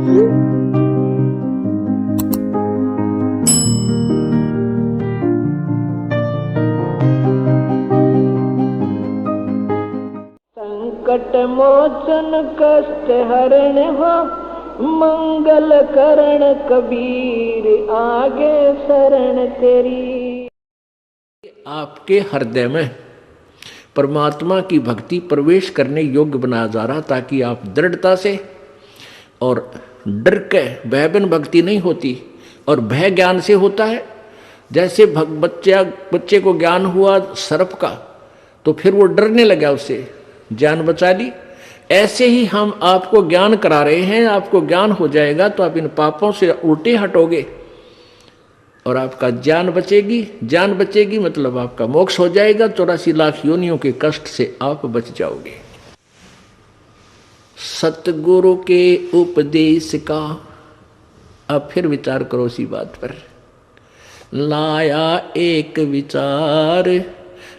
संकट मोचन कष्ट हरण हो, मंगल करण कबीर आगे शरण तेरी। आपके हृदय में परमात्मा की भक्ति प्रवेश करने योग्य बनाया जा रहा, ताकि आप दृढ़ता से, और डर के भय बिन भक्ति नहीं होती, और भय ज्ञान से होता है। जैसे बच्चे को ज्ञान हुआ सर्प का, तो फिर वो डरने लगा, उससे जान बचा ली। ऐसे ही हम आपको ज्ञान करा रहे हैं, आपको ज्ञान हो जाएगा तो आप इन पापों से उल्टे हटोगे और आपका जान बचेगी। जान बचेगी मतलब आपका मोक्ष हो जाएगा, 84 लाख योनियों के कष्ट से आप बच जाओगे। सतगुरु के उपदेश का अब फिर विचार करो इसी बात पर। लाया एक विचार,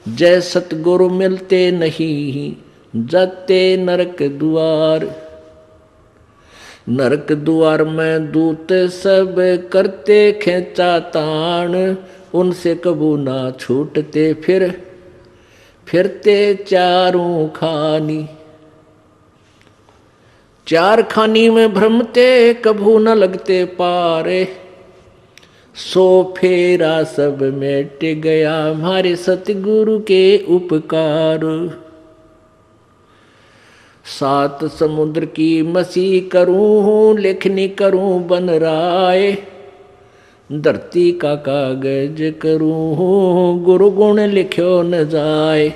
जय सतगुरु मिलते नहीं, जाते नरक द्वार। नरक द्वार में दूत सब करते खेचा तान, उनसे कबू ना छूटते फिरते चारों खानी। चार खानी में भ्रमते कबू न लगते पारे, सो फेरा सब मिट गया हमारे सतगुरु के उपकार। सात समुद्र की मसी करूं, लेखनी करूं बन राय, धरती का कागज करूं, गुरु गुण लिख्यो न जाए।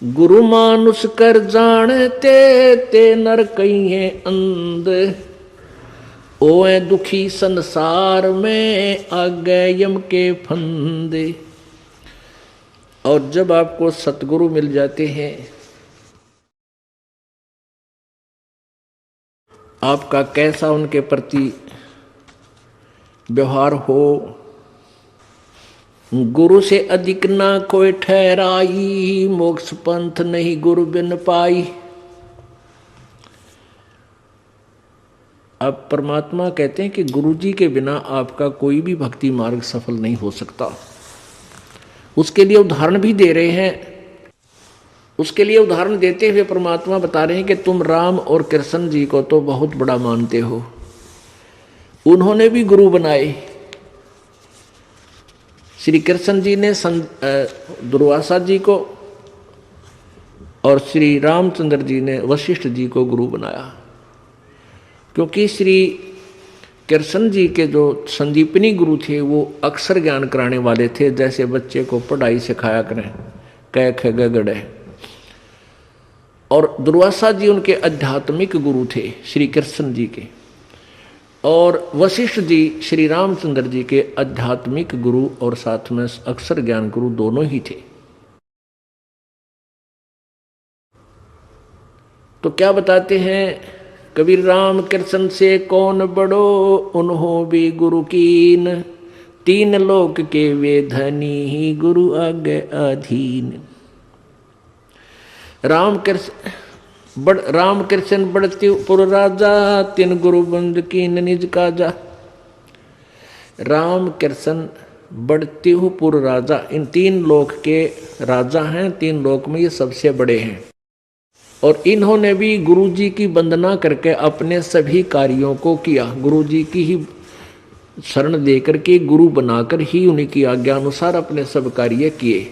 गुरु मानुष कर जानते ते नर कहिए अंध, ओए दुखी संसार में आगे यम के फंदे। और जब आपको सतगुरु मिल जाते हैं, आपका कैसा उनके प्रति व्यवहार हो, गुरु से अधिक ना कोई ठहराई, मोक्ष पंथ नहीं गुरु बिन पाई। अब परमात्मा कहते हैं कि गुरु जी के बिना आपका कोई भी भक्ति मार्ग सफल नहीं हो सकता। उसके लिए उदाहरण भी दे रहे हैं। उसके लिए उदाहरण देते हुए परमात्मा बता रहे हैं कि तुम राम और कृष्ण जी को तो बहुत बड़ा मानते हो, उन्होंने भी गुरु बनाए। श्री कृष्ण जी ने दुर्वासा जी को, और श्री रामचंद्र जी ने वशिष्ठ जी को गुरु बनाया। क्योंकि श्री कृष्ण जी के जो संदीपनी गुरु थे वो अक्षर ज्ञान कराने वाले थे, जैसे बच्चे को पढ़ाई सिखाया करें, क ख ग घ ङ। और दुर्वासा जी उनके आध्यात्मिक गुरु थे श्री कृष्ण जी के, और वशिष्ठ जी श्री रामचंद्र जी के आध्यात्मिक गुरु और साथ में अक्षर ज्ञान गुरु दोनों ही थे। तो क्या बताते हैं कबीर, राम कृष्ण से कौन बड़ो, उन्हों भी गुरु कीन, तीन लोक के वे धनी, गुरु आगे अधीन। राम कृष्ण बढ़ती पुर राजा, तीन गुरु बंद कीन निज काजा। राम कृष्ण बढ़ती पुर राजा, इन तीन लोक के राजा हैं, तीन लोक में ये सबसे बड़े हैं। और इन्होंने भी गुरु जी की वंदना करके अपने सभी कार्यों को किया, गुरु जी की ही शरण देकर के गुरु बनाकर ही उन्हीं की आज्ञा अनुसार अपने सब कार्य किए।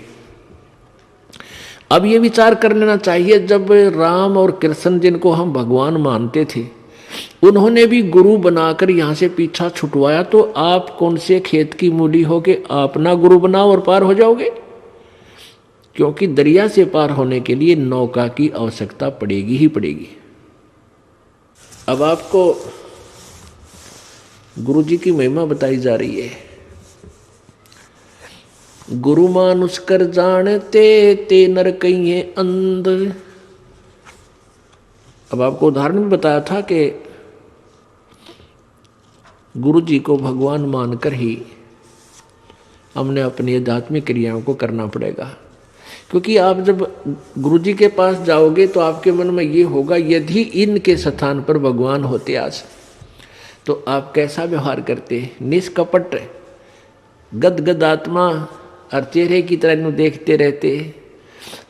अब ये विचार कर लेना चाहिए, जब राम और कृष्ण जिनको हम भगवान मानते थे, उन्होंने भी गुरु बनाकर यहाँ से पीछा छुटवाया, तो आप कौन से खेत की मूली हो के अपना गुरु बनाओ और पार हो जाओगे? क्योंकि दरिया से पार होने के लिए नौका की आवश्यकता पड़ेगी ही पड़ेगी। अब आपको गुरु जी की महिमा बताई जा रही है। गुरु मानुष कर जानते ते नर कहिए अंध। अब आपको उदाहरण भी बताया था कि गुरु जी को भगवान मानकर ही हमने अपनी आध्यात्मिक क्रियाओं को करना पड़ेगा। क्योंकि आप जब गुरु जी के पास जाओगे तो आपके मन में ये होगा, यदि इनके स्थान पर भगवान होते आज तो आप कैसा व्यवहार करते। निष्कपट गदगद आत्मा और चेहरे की तरह इन्हें देखते रहते।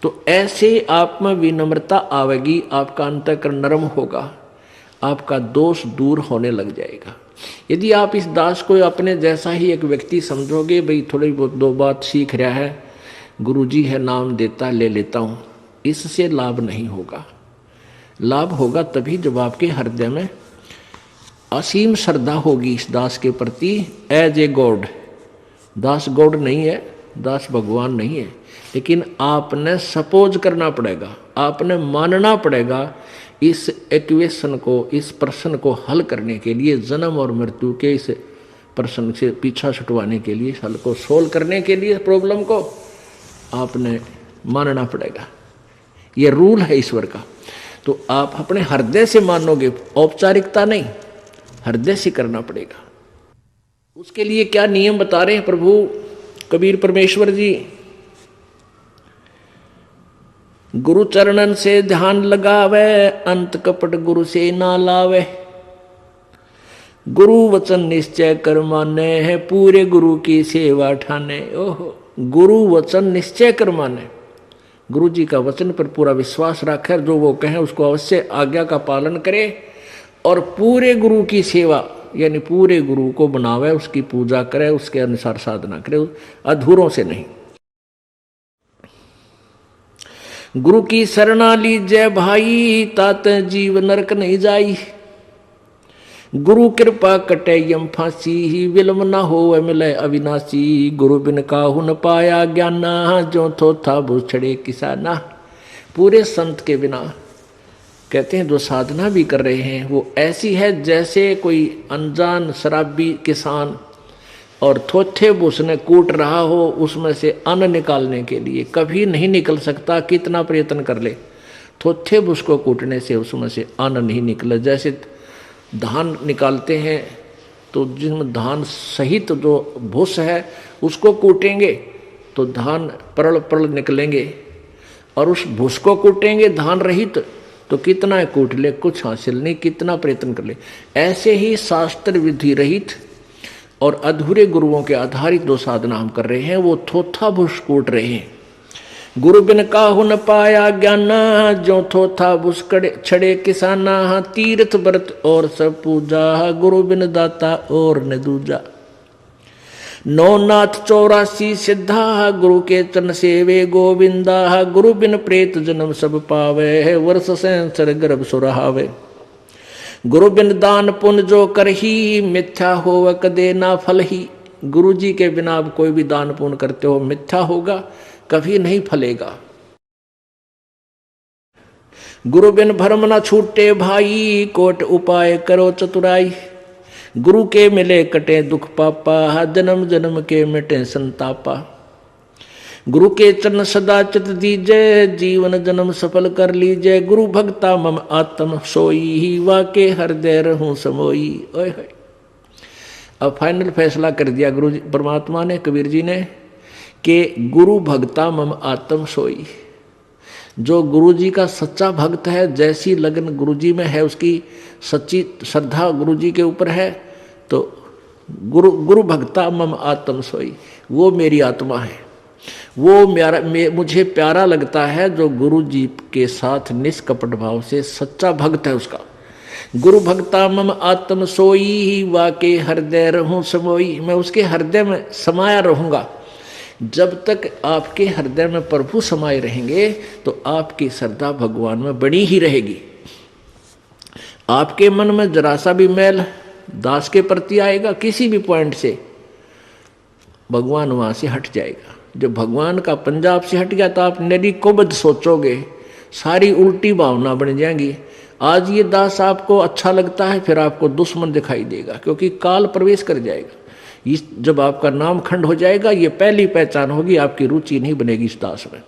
तो ऐसे आप में विनम्रता आवेगी, आपका अंतःकरण नरम होगा, आपका दोष दूर होने लग जाएगा। यदि आप इस दास को अपने जैसा ही एक व्यक्ति समझोगे, भाई थोड़ी बहुत दो बात सीख रहा है, गुरुजी है नाम देता ले लेता हूँ, इससे लाभ नहीं होगा। लाभ होगा तभी जब आपके हृदय में असीम श्रद्धा होगी इस दास के प्रति, एज ए गॉड। दास गॉड नहीं है, दास भगवान नहीं है, लेकिन आपने सपोज करना पड़ेगा, आपने मानना पड़ेगा इस इक्वेशन को, इस प्रश्न को हल करने के लिए, जन्म और मृत्यु के इस प्रश्न से पीछा छुटवाने के लिए, हल को सोल्व करने के लिए प्रॉब्लम को आपने मानना पड़ेगा। ये रूल है ईश्वर का। तो आप अपने हृदय से मानोगे, औपचारिकता नहीं, हृदय से करना पड़ेगा। उसके लिए क्या नियम बता रहे हैं प्रभु कबीर परमेश्वर जी। गुरु चरणन से ध्यान लगावे, अंत कपट गुरु से ना लावे। गुरु वचन निश्चय कर माने है, पूरे गुरु की सेवा ठाने। ओहो, गुरु वचन निश्चय कर माने, गुरु जी का वचन पर पूरा विश्वास रखे, जो वो कहें उसको अवश्य आज्ञा का पालन करे, और पूरे गुरु की सेवा यानी पूरे गुरु को बनावे, उसकी पूजा करे, उसके अनुसार साधना करे, अधूरों से नहीं। गुरु की शरणा लीजय भाई, तात जीव नरक नहीं जाई। गुरु कृपा कटे यम फांसी, विलम न हो मिले अविनाशी। गुरु बिन काहू न पाया ज्ञाना, जो थोथा भूछड़े किसाना। पूरे संत के बिना कहते हैं जो साधना भी कर रहे हैं वो ऐसी है जैसे कोई अनजान शराबी किसान और थोथे उसने कूट रहा हो, उसमें से अन्न निकालने के लिए कभी नहीं निकल सकता, कितना प्रयत्न कर ले, थोथे उसको कूटने से उसमें से अन्न नहीं निकले। जैसे धान निकालते हैं तो जिसमें धान सहित जो भूस है उसको कूटेंगे तो धान परल परल निकलेंगे, और उस भूस को कूटेंगे धान रहित तो कितना कूट ले, कुछ हासिल नहीं, कितना प्रयत्न कर ले। ऐसे ही शास्त्र विधि रहित और अधूरे गुरुओं के आधारित जो साधना हम कर रहे हैं वो थोथा भूस कूट रहे हैं। गुरु बिन काहू न पाया ज्ञाना, जो थोथा भूस छड़े किसाना। तीर्थ व्रत और सब पूजा, गुरु बिन दाता और न दूजा। नौनाथ 84 सिद्धा, गुरु के चरण सेवे गोविंदा। गुरु बिन प्रेत जन्म सब पावे, वर्ष संसर गर्भ सुरहावे। गुरु बिन दान पुण्य जो करही, मिथ्या होव कदे ना फल ही। गुरु जी के बिना आप कोई भी दान पुण्य करते हो मिथ्या होगा, कभी नहीं फलेगा। गुरु बिन भरम न छूटे भाई, कोट उपाय करो चतुराई। गुरु के मिले कटे दुख पापा, जन्म जन्म के मिटे संतापा। गुरु के चरण सदा चित दीजय, जीवन जन्म सफल कर लीजय। गुरु भक्ता मम आत्म सोई, वाके हृदय रहूं समोई। ओए होए, अब फाइनल फैसला कर दिया गुरु परमात्मा ने, कबीर जी ने, कि गुरु भक्ता मम आत्म सोई। जो गुरु जी का सच्चा भक्त है, जैसी लगन गुरु जी में है, उसकी सच्ची श्रद्धा गुरु जी के ऊपर है, तो गुरु भक्ता मम आत्म सोई, वो मेरी आत्मा है, वो मुझे प्यारा लगता है जो गुरु जी के साथ निष्कपट भाव से सच्चा भक्त है उसका। गुरु भक्ता मम आत्म सोई, वाके हृदय रहूं समोई। मैं उसके हृदय में समाया रहूंगा। जब तक आपके हृदय में प्रभु समाये रहेंगे तो आपकी श्रद्धा भगवान में बनी ही रहेगी। आपके मन में जरा सा भी मैल दास के प्रति आएगा किसी भी पॉइंट से, भगवान वहां से हट जाएगा। जब भगवान का पंजाब से हट गया तो आप निरीकोबद्ध सोचोगे, सारी उल्टी भावना बन जाएंगी। आज ये दास आपको अच्छा लगता है, फिर आपको दुश्मन दिखाई देगा, क्योंकि काल प्रवेश कर जाएगा। जब आपका नाम खंड हो जाएगा, ये पहली पहचान होगी, आपकी रुचि नहीं बनेगी इस दास में।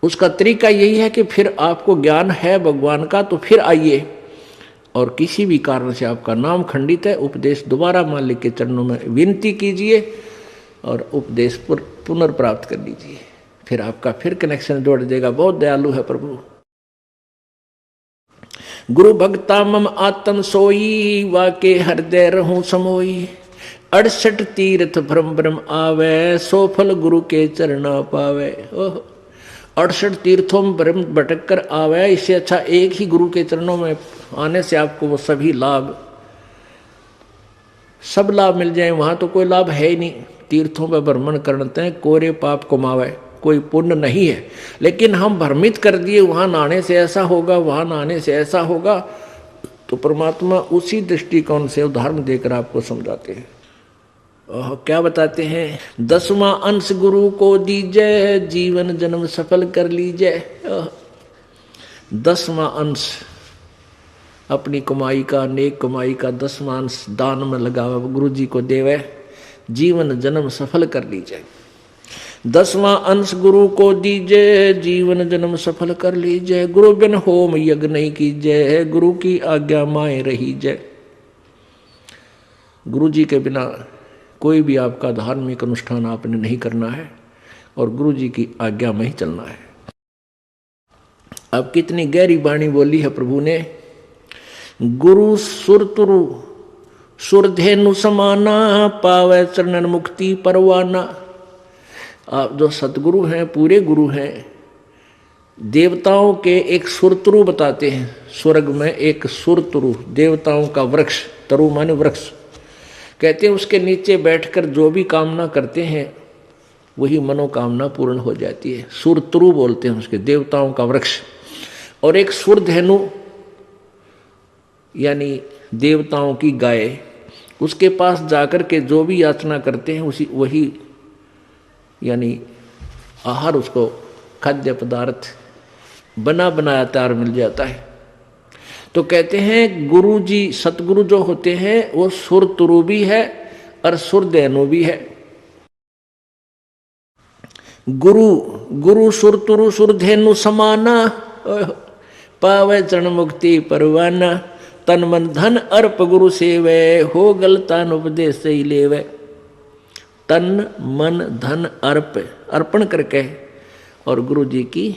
उसका तरीका यही है कि फिर आपको ज्ञान है भगवान का तो फिर आइए, और किसी भी कारण से आपका नाम खंडित है, उपदेश दोबारा मालिक के चरणों में विनती कीजिए और उपदेश पर पुनर्प्राप्त कर लीजिए। फिर आपका फिर कनेक्शन जोड़ देगा। बहुत दयालु है प्रभु। गुरु भक्ता मम आत्म सोई, वाके हृदय रहूं समोई। 68 तीर्थ भ्रम भ्रम आवे, सो फल गुरु के चरणा पावे। ओह, 68 तीर्थों में भ्रम भटक कर आवे, इससे अच्छा एक ही गुरु के चरणों में आने से आपको वो सभी लाभ, सब लाभ मिल जाए। वहां तो कोई लाभ है ही नहीं। तीर्थों पर भ्रमण करते हैं, कोरे पाप कमावे, कोई पुण्य नहीं है। लेकिन हम भ्रमित कर दिए वहां नहाने से ऐसा होगा, वहां नहाने से ऐसा होगा, तो परमात्मा उसी दृष्टिकोण से उदाहरण देकर आपको समझाते हैं। क्या बताते हैं? 10वां अंश गुरु को दीजिए, जीवन जन्म सफल कर लीजिए। 10वां अंश अपनी कमाई का, नेक कमाई का 10वां अंश दान में लगावा, गुरु जी को देवे, जीवन जन्म सफल कर लीजिए। 10वां अंश गुरु को दीजिए, जीवन जन्म सफल कर लीजिए। गुरु बिन होम यज्ञ नहीं कीजिए, गुरु की आज्ञा माए रहीजे। गुरु जी के बिना कोई भी आपका धार्मिक अनुष्ठान आपने नहीं करना है और गुरु जी की आज्ञा में ही चलना है। अब कितनी गहरी वाणी बोली है प्रभु ने। गुरु सुरतुरु सुरधेनु समाना, पावे चरणन मुक्ति परवाना। आप जो सतगुरु हैं, पूरे गुरु हैं, देवताओं के एक सुरतरु बताते हैं। स्वर्ग में एक सुरतरु, देवताओं का वृक्ष, तरु माने वृक्ष, कहते हैं उसके नीचे बैठकर जो भी कामना करते हैं वही मनोकामना पूर्ण हो जाती है। सुरतरु बोलते हैं उसके, देवताओं का वृक्ष। और एक सुरधेनु यानी देवताओं की गाय, उसके पास जाकर के जो भी याचना करते हैं उसी वही यानी आहार, उसको खाद्य पदार्थ बना बनाया तैयार मिल जाता है। तो कहते हैं गुरु जी, सतगुरु जो होते हैं वो सुरतुरु भी है और सुरधेनु भी है। गुरु गुरु सुरतुरु सुरधेनु समाना, पावे चरण मुक्ति परवाना। तन मन धन अर्प गुरु सेवे, हो गलतान उपदेश से लेवे। तन मन धन अर्प, अर्पण करके और गुरु जी की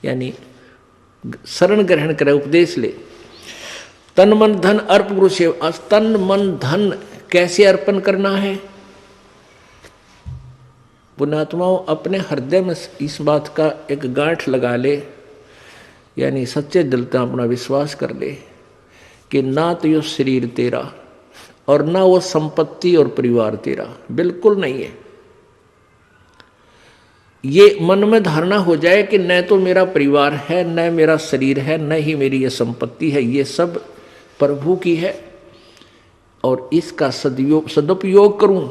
यानी शरण ग्रहण करे, उपदेश ले। तन मन धन अर्प गुरु सेवा। तन मन धन कैसे अर्पण करना है? पुण्यात्माओं, अपने हृदय में इस बात का एक गांठ लगा ले, यानी सच्चे दिल से अपना विश्वास कर ले कि ना तो ये शरीर तेरा और ना वो संपत्ति और परिवार तेरा, बिल्कुल नहीं है। ये मन में धारणा हो जाए कि न तो मेरा परिवार है, न मेरा शरीर है, न ही मेरी ये संपत्ति है, ये सब प्रभु की है और इसका सदुपयोग करूं।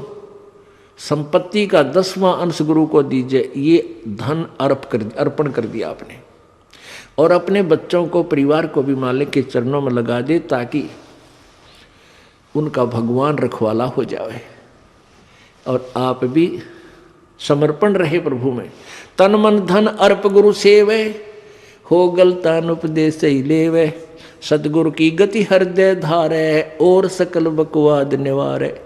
संपत्ति का 10वां अंश गुरु को दीजिए, ये धन अर्पण कर दिया आपने। और अपने बच्चों को, परिवार को भी मालिक के चरणों में लगा दे ताकि उनका भगवान रखवाला हो जाए और आप भी समर्पण रहे प्रभु में। तन मन धन अर्प गुरु सेवे, हो गलतान उपदेश ही लेवे। सतगुरु की गति हृदय धारे, और सकल बकवाद निवारे।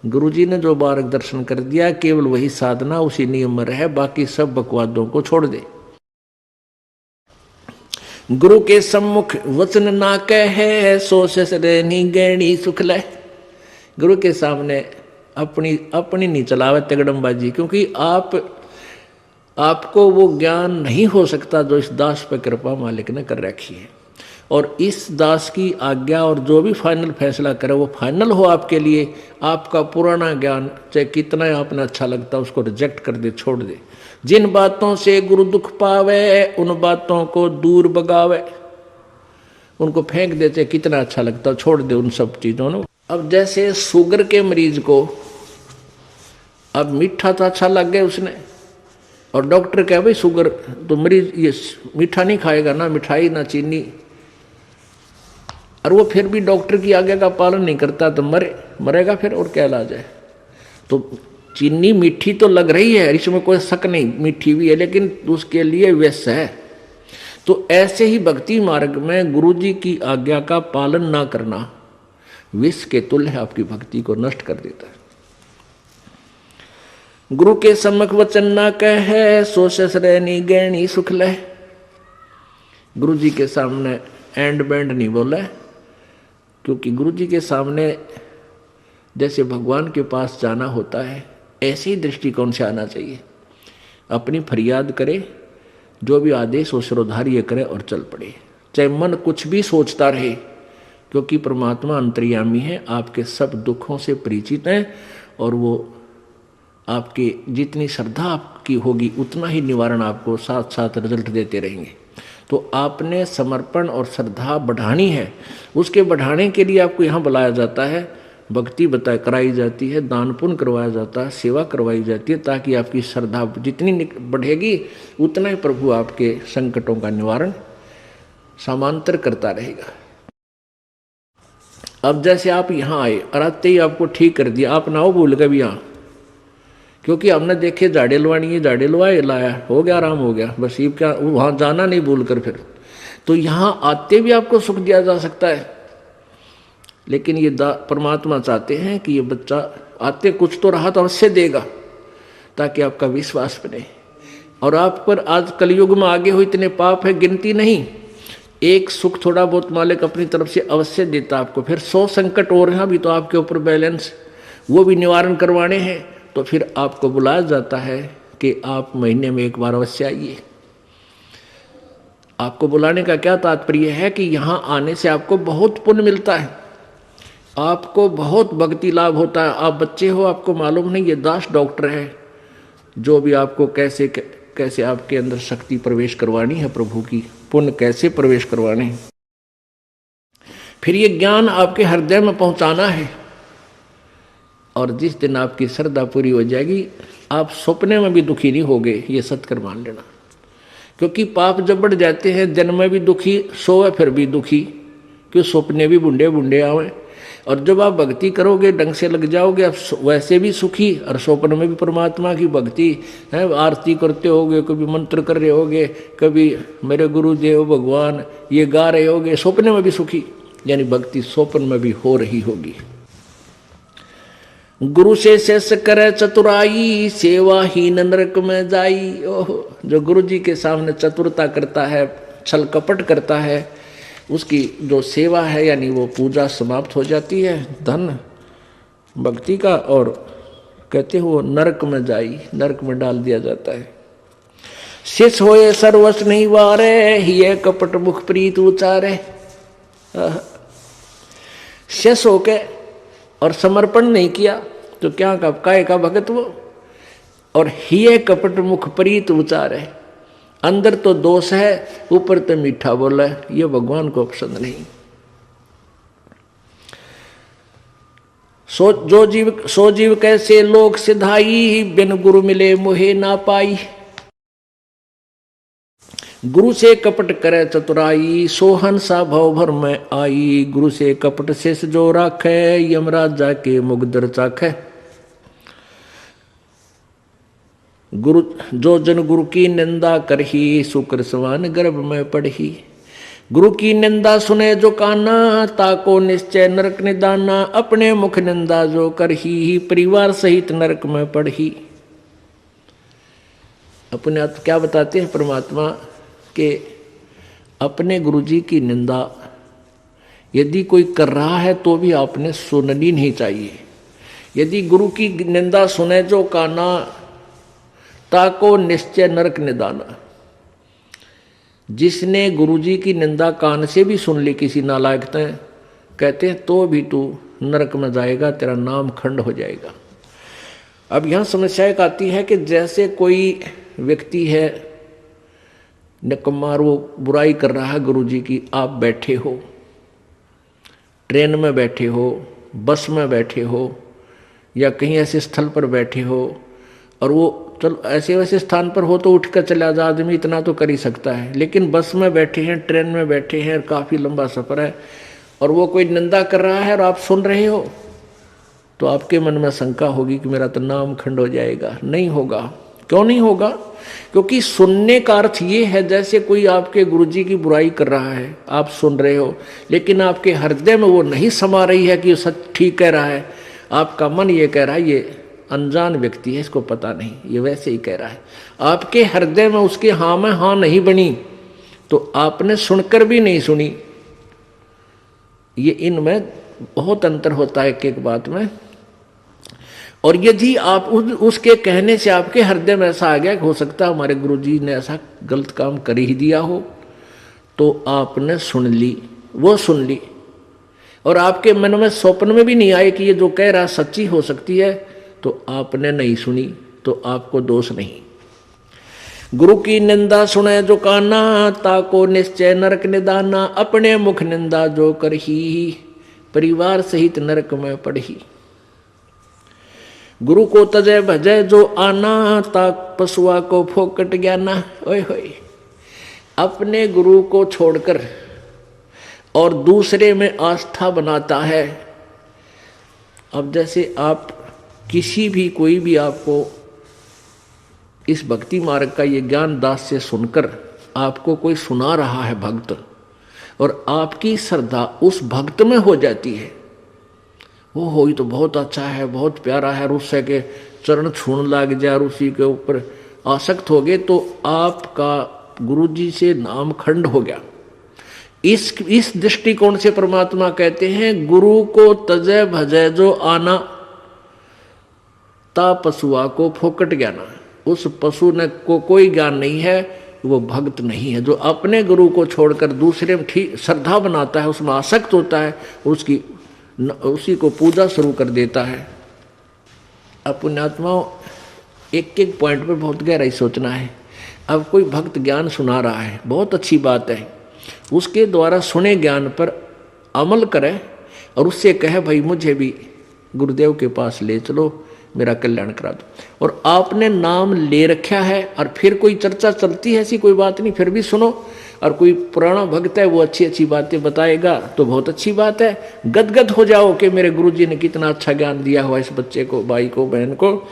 गुरु जी ने जो मार्गदर्शन कर दिया, केवल वही साधना, उसी नियम में रहे, बाकी सब बकवादों को छोड़ दे। गुरु के सम्मुख वचन ना कहे, सो ससरेनी गैणी सुख ले। गुरु के सामने अपनी नहीं चलावे तगड़मबाजी, क्योंकि आपको वो ज्ञान नहीं हो सकता जो इस दास पर कृपा मालिक ने कर रखी है। और इस दास की आज्ञा और जो भी फाइनल फैसला करे वो फाइनल हो आपके लिए। आपका पुराना ज्ञान चाहे कितना आपने अच्छा लगता उसको रिजेक्ट कर दे, छोड़ दे। जिन बातों से गुरु दुख पावे, उन बातों को दूर भगावे, उनको फेंक देते, कितना अच्छा लगता छोड़ दे उन सब चीज़ों को। अब जैसे शुगर के मरीज को अब मीठा तो अच्छा लग गया उसने, और डॉक्टर कहे भाई शुगर तो मरीज ये मीठा नहीं खाएगा, ना मिठाई ना चीनी, और वो फिर भी डॉक्टर की आज्ञा का पालन नहीं करता तो मरेगा फिर, और क्या इलाज है। तो चीनी मीठी तो लग रही है, इसमें कोई शक नहीं, मीठी भी है, लेकिन उसके लिए विष है। तो ऐसे ही भक्ति मार्ग में गुरु जी की आज्ञा का पालन ना करना विष के तुल्य है, आपकी भक्ति को नष्ट कर देता है। गुरु के सम्मुख वचन ना कहे, सो ससरैनी गहनी सुख ले। गुरु जी के सामने एंड बैंड नहीं बोला, क्योंकि गुरु जी के सामने जैसे भगवान के पास जाना होता है, ऐसे ही दृष्टिकोण से आना चाहिए। अपनी फरियाद करे, जो भी आदेश हो सिरोधार्य करे और चल पड़े, चाहे मन कुछ भी सोचता रहे, क्योंकि परमात्मा अंतर्यामी है, आपके सब दुखों से परिचित है, और वो आपके जितनी श्रद्धा आपकी होगी उतना ही निवारण आपको साथ साथ रिजल्ट देते रहेंगे। तो आपने समर्पण और श्रद्धा बढ़ानी है, उसके बढ़ाने के लिए आपको यहाँ बुलाया जाता है, भक्ति कराई जाती है, दान पुण्य करवाया जाता है, सेवा करवाई जाती है, ताकि आपकी श्रद्धा जितनी बढ़ेगी उतना ही प्रभु आपके संकटों का निवारण समांतर करता रहेगा। अब जैसे आप यहाँ आए और आते ही आपको ठीक कर दिया, आप ना हो भूल गए भी यहाँ, क्योंकि हमने देखे झाड़े लवानी है, झाड़े लवाए लाया, हो गया, आराम हो गया, बस ये क्या वहाँ जाना नहीं भूल कर फिर। तो यहाँ आते भी आपको सुख दिया जा सकता है, लेकिन ये परमात्मा चाहते हैं कि ये बच्चा आते कुछ तो राहत अवश्य देगा, ताकि आपका विश्वास बने। और आप पर आज कलयुग में आगे हो इतने पाप है, गिनती नहीं। एक सुख थोड़ा बहुत मालिक अपनी तरफ से अवश्य देता आपको, फिर 100 संकट और हैं अभी तो आपके ऊपर बैलेंस, वो भी निवारण करवाने हैं। तो फिर आपको बुलाया जाता है कि आप महीने में एक बार अवश्य आइए। आपको बुलाने का क्या तात्पर्य है कि यहाँ आने से आपको बहुत पुण्य मिलता है, आपको बहुत भक्ति लाभ होता है। आप बच्चे हो, आपको मालूम नहीं, ये दास डॉक्टर है, जो भी आपको कैसे कैसे आपके अंदर शक्ति प्रवेश करवानी है, प्रभु की पुण्य कैसे प्रवेश करवाने हैं, फिर ये ज्ञान आपके हृदय में पहुंचाना है। और जिस दिन आपकी श्रद्धा पूरी हो जाएगी, आप सपने में भी दुखी नहीं होगे, ये सत्कर मान लेना। क्योंकि पाप जब बढ़ जाते हैं, दिन में भी दुखी, सोए फिर भी दुखी, क्यों सपने भी बुंडे बुंडे आवे। और जब आप भक्ति करोगे, ढंग से लग जाओगे, आप वैसे भी सुखी, और स्वप्न में भी परमात्मा की भक्ति है, आरती करते होगे, कभी मंत्र कर रहे होगे, कभी मेरे गुरुदेव भगवान ये गा रहे होगे, स्वप्न में भी सुखी, यानी भक्ति स्वप्न में भी हो रही होगी। गुरु से शेष करे चतुराई, सेवाहीन नरक में जाई। ओह, जो गुरु जी के सामने चतुरता करता है, छल कपट करता है, उसकी जो सेवा है यानी वो पूजा समाप्त हो जाती है, धन भक्ति का, और कहते हो वो नरक में जाई, नरक में डाल दिया जाता है। शेष होए सर्वस नहीं वारे, हिये कपट मुख प्रीत उचारे। शेष होके और समर्पण नहीं किया तो क्या काय का भगत वो, और हिये कपट मुख प्रीत उचारे। अंदर तो दोष है, ऊपर तो मीठा बोला है, ये भगवान को पसंद नहीं। सो जीव कैसे लोक सिधाई, बिन गुरु मिले मोहे ना पाई। गुरु से कपट करे चतुराई, सोहन सा भव भर में आई। गुरु से कपट शेष जो राखे, यमराज जाके मुगदर चाखे। गुरु जो जन गुरु की निंदा करही, शुक्र सवान गर्भ में पढ़ही। गुरु की निंदा सुने जो काना, ताको निश्चय नरक निदाना। अपने मुख निंदा जो करही, परिवार सहित नरक में पढ़ही। अपने आप क्या बताते हैं परमात्मा के, अपने गुरुजी की निंदा यदि कोई कर रहा है तो भी आपने सुननी नहीं चाहिए। यदि गुरु की निंदा सुने जो काना, ताको निश्चय नरक निदाना। जिसने गुरुजी की निंदा कान से भी सुन ली किसी नालायक ने, कहते हैं तो भी तू नरक में जाएगा, तेरा नाम खंड हो जाएगा। अब यहाँ समस्या एक आती है कि जैसे कोई व्यक्ति है निकम्मा, वो बुराई कर रहा है गुरुजी की, आप बैठे हो, ट्रेन में बैठे हो, बस में बैठे हो, या कहीं ऐसे स्थल पर बैठे हो, और वो चलो ऐसे वैसे स्थान पर हो तो उठ कर चला जा, आदमी इतना तो कर ही सकता है। लेकिन बस में बैठे हैं, ट्रेन में बैठे हैं, काफ़ी लंबा सफ़र है, और वो कोई निंदा कर रहा है और आप सुन रहे हो, तो आपके मन में शंका होगी कि मेरा तो नाम खंड हो जाएगा। नहीं होगा। क्यों नहीं होगा? क्योंकि सुनने का अर्थ ये है जैसे कोई आपके गुरुजी की बुराई कर रहा है, आप सुन रहे हो, लेकिन आपके हृदय में वो नहीं समा रही है कि ये सच ठीक कह रहा है। आपका मन ये कह रहा है ये अनजान व्यक्ति है, इसको पता नहीं, ये वैसे ही कह रहा है। आपके हृदय में उसके हाँ में हाँ नहीं बनी तो आपने सुनकर भी नहीं सुनी। ये इनमें बहुत अंतर होता है एक एक बात में। और यदि आप उसके कहने से आपके हृदय में ऐसा आ गया कि हो सकता है हमारे गुरुजी ने ऐसा गलत काम कर ही दिया हो, तो आपने सुन ली, वो सुन ली, और आपके मन में स्वप्न में भी नहीं आए कि ये जो कह रहा सच्ची हो सकती है, तो आपने नहीं सुनी, तो आपको दोष नहीं। गुरु की निंदा सुने जो काना, ताको निश्चय नरक निदाना। अपने मुख निंदा जो करही, परिवार सहित नरक में पड़ही। गुरु को तजय भजय जो आना, ताक पशुआ को फोकट ज्ञाना। ओए होए, अपने गुरु को छोड़कर और दूसरे में आस्था बनाता है। अब जैसे आप किसी भी कोई भी आपको इस भक्ति मार्ग का ये ज्ञान दास से सुनकर आपको कोई सुना रहा है भक्त, और आपकी श्रद्धा उस भक्त में हो जाती है, वो हो तो बहुत अच्छा है, बहुत प्यारा है, और उससे के चरण छूने लग जाए और उसी के ऊपर आसक्त हो गए, तो आपका गुरुजी से नाम खंड हो गया। इस दृष्टिकोण से परमात्मा कहते हैं गुरु को तजय भजय जो आना, ता पशुआ को फोकट ज्ञाना। उस पशु ने को कोई ज्ञान नहीं है, वो भक्त नहीं है। जो अपने गुरु को छोड़कर दूसरे में ठीक श्रद्धा बनाता है, उसमें आसक्त होता है, उसी को पूजा शुरू कर देता है। अब पुण्यात्माओं, एक एक पॉइंट पे बहुत गहराई सोचना है। अब कोई भक्त ज्ञान सुना रहा है, बहुत अच्छी बात है, उसके द्वारा सुने ज्ञान पर अमल करे और उससे कहे भाई मुझे भी गुरुदेव के पास ले चलो, मेरा कल्याण करा दो। और आपने नाम ले रखा है और फिर कोई चर्चा चलती है, ऐसी कोई बात नहीं, फिर भी सुनो। और कोई पुराना भक्त है वो अच्छी अच्छी बातें बताएगा तो बहुत अच्छी बात है, गदगद हो जाओ कि मेरे गुरुजी ने कितना अच्छा ज्ञान दिया हुआ इस बच्चे को, भाई को, बहन को,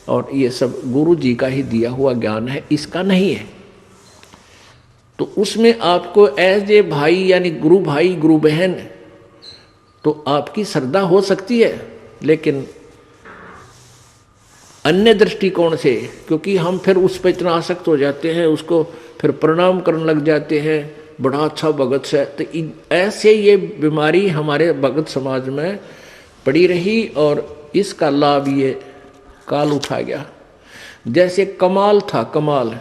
और ये सब गुरुजी का ही दिया हुआ ज्ञान है, इसका नहीं है। तो उसमें आपको एज ए भाई यानी गुरु भाई गुरु बहन तो आपकी श्रद्धा हो सकती है, लेकिन अन्य दृष्टिकोण से, क्योंकि हम फिर उस पर इतना आसक्त हो जाते हैं, उसको फिर प्रणाम करने लग जाते हैं, बड़ा अच्छा भगत है, तो ऐसे ये बीमारी हमारे भगत समाज में पड़ी रही और इसका लाभ ये काल उठा गया। जैसे कमाल था, कमाल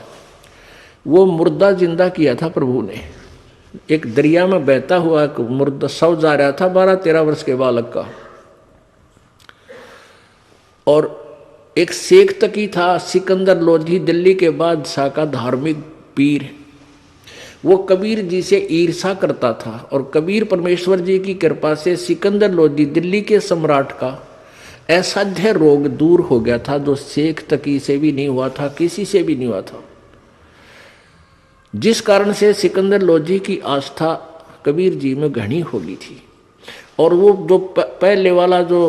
वो मुर्दा जिंदा किया था प्रभु ने। एक दरिया में बहता हुआ मुर्दा शव जा रहा था 12-13 वर्ष के बालक का, और एक शेख तकी था सिकंदर लोधी, दिल्ली के बादशाह का धार्मिक पीर। वो कबीर जी से ईर्षा करता था और कबीर परमेश्वर जी की कृपा से सिकंदर लोधी दिल्ली के सम्राट का असाध्य रोग दूर हो गया था, जो शेख तकी से भी नहीं हुआ था, किसी से भी नहीं हुआ था, जिस कारण से सिकंदर लोधी की आस्था कबीर जी में घनी हो गई थी। और वो जो पहले वाला जो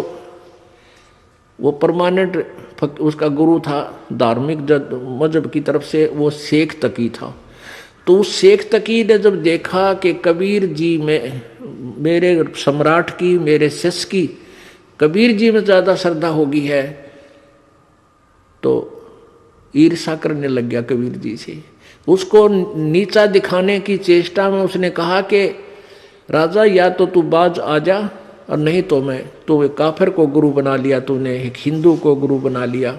वो परमानेंट उसका गुरु था धार्मिक मजहब की तरफ से, वो शेख तकी था। तो उस शेख तकी ने जब देखा कि कबीर जी में, मेरे सम्राट की, मेरे शिष्य की कबीर जी में ज़्यादा श्रद्धा होगी है, तो ईर्षा करने लग गया कबीर जी से। उसको नीचा दिखाने की चेष्टा में उसने कहा कि राजा या तो तू बाज आ जा, और नहीं तो मैं, तो वे काफिर को गुरु बना लिया तूने, एक हिंदू को गुरु बना लिया,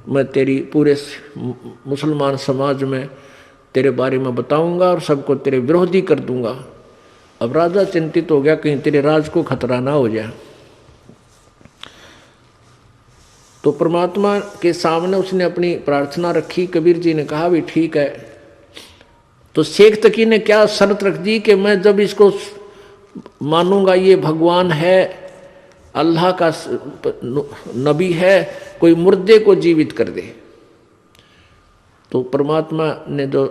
मैं तेरी पूरे मुसलमान समाज में तेरे बारे में बताऊंगा और सबको तेरे विरोधी कर दूंगा। अब राजा चिंतित हो गया कहीं तेरे राज को खतरा ना हो जाए। तो परमात्मा के सामने उसने अपनी प्रार्थना रखी। कबीर जी ने कहा भी ठीक है। तो शेख तकी ने क्या शर्त रख दी कि मैं जब इसको मानूंगा ये भगवान है, अल्लाह का नबी है, कोई मुर्दे को जीवित कर दे। तो परमात्मा ने जो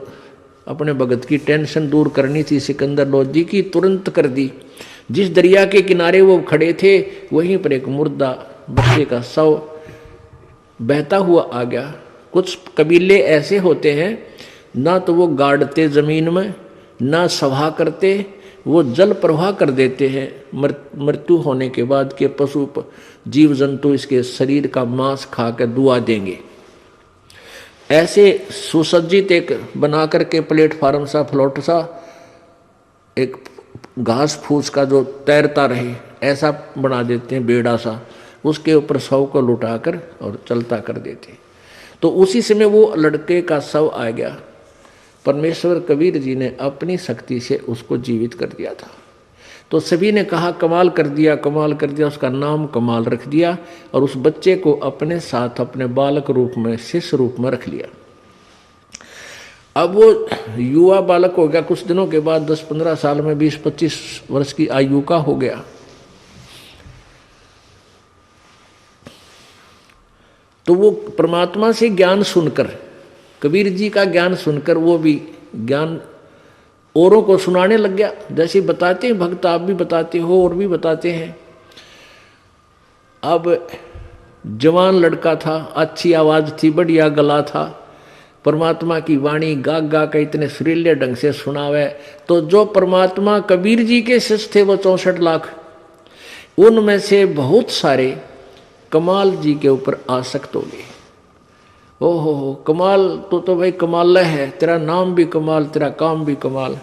अपने भगत की टेंशन दूर करनी थी सिकंदर लोधी की, तुरंत कर दी। जिस दरिया के किनारे वो खड़े थे वहीं पर एक मुर्दा बच्चे का शव बहता हुआ आ गया। कुछ कबीले ऐसे होते हैं, ना तो वो गाड़ते जमीन में, ना सभा करते, वो जल प्रवाह कर देते हैं मृत्यु होने के बाद के पशु जीव जंतु इसके शरीर का मांस खा कर दुआ देंगे। ऐसे सुसज्जित एक बना करके प्लेटफार्म सा फ्लोट सा एक घास फूस का जो तैरता रहे ऐसा बना देते हैं, बेड़ा सा, उसके ऊपर शव को लुटाकर और चलता कर देते। तो उसी समय वो लड़के का शव आ गया। परमेश्वर कबीर जी ने अपनी शक्ति से उसको जीवित कर दिया था। तो सभी ने कहा कमाल कर दिया, कमाल कर दिया, उसका नाम कमाल रख दिया और उस बच्चे को अपने साथ अपने बालक रूप में, शिष्य रूप में रख लिया। अब वो युवा बालक हो गया, कुछ दिनों के बाद 10-15 साल में 20-25 वर्ष की आयु का हो गया। तो वो परमात्मा से ज्ञान सुनकर, कबीर जी का ज्ञान सुनकर वो भी ज्ञान औरों को सुनाने लग गया। जैसे बताते हैं भक्त, आप भी बताते हो और भी बताते हैं। अब जवान लड़का था, अच्छी आवाज थी, बढ़िया गला था, परमात्मा की वाणी गा गा के इतने सुरीले ढंग से सुनावे। तो जो परमात्मा कबीर जी के शिष्य थे वो 64 लाख, उनमें से बहुत सारे कमाल जी के ऊपर आसक्त हो गए। ओहो कमाल, तो भाई कमाल है, तेरा नाम भी कमाल, तेरा काम भी कमाल,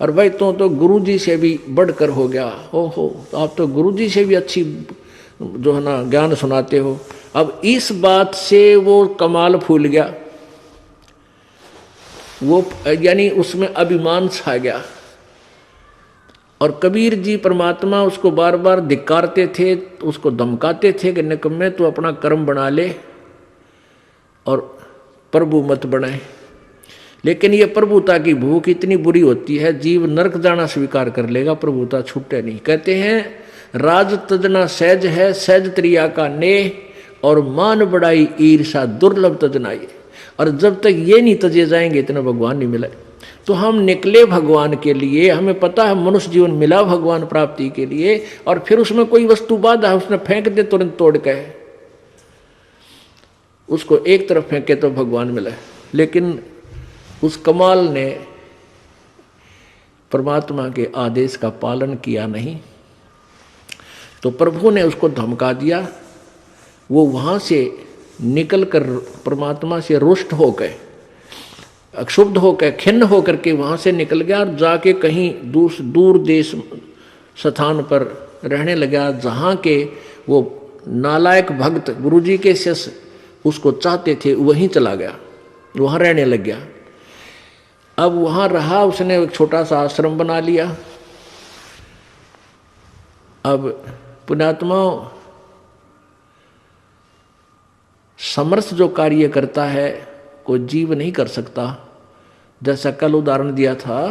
और भाई तो गुरु जी से भी बढ़कर हो गया। ओहो आप तो गुरु जी से भी अच्छी जो है ना ज्ञान सुनाते हो। अब इस बात से वो कमाल फूल गया, वो यानी उसमें अभिमान छा गया। और कबीर जी परमात्मा उसको बार बार धिक्कारते थे, उसको धमकाते थे कि निकम्मे तू अपना कर्म बना ले और प्रभु मत बनाए। लेकिन ये प्रभुता की भूख इतनी बुरी होती है, जीव नरक जाना स्वीकार कर लेगा, प्रभुता छूटे नहीं। कहते हैं राज तजना सहज है, सहज त्रिया का नेह, और मान बढ़ाई ईर्षा दुर्लभ तजनाई। और जब तक ये नहीं तजे जाएंगे इतना भगवान नहीं मिला। तो हम निकले भगवान के लिए, हमें पता है मनुष्य जीवन मिला भगवान प्राप्ति के लिए, और फिर उसमें कोई वस्तु बाधा है उसने फेंक दे तुरंत तोड़ के, उसको एक तरफ फेंके तो भगवान मिला। लेकिन उस कमाल ने परमात्मा के आदेश का पालन किया नहीं, तो प्रभु ने उसको धमका दिया। वो वहां से निकलकर परमात्मा से रुष्ट होकर, अक्षुब्ध होकर, खिन्न होकर के वहां से निकल गया और जाके कहीं दूर देश स्थान पर रहने लगा, जहाँ के वो नालायक भक्त गुरुजी के शिष्य उसको चाहते थे, वहीं चला गया, वहाँ रहने लग गया। अब वहाँ रहा, उसने एक छोटा सा आश्रम बना लिया। अब पुण्यात्मा समर्थ जो कार्य करता है कोई जीव नहीं कर सकता। जैसा कल उदाहरण दिया था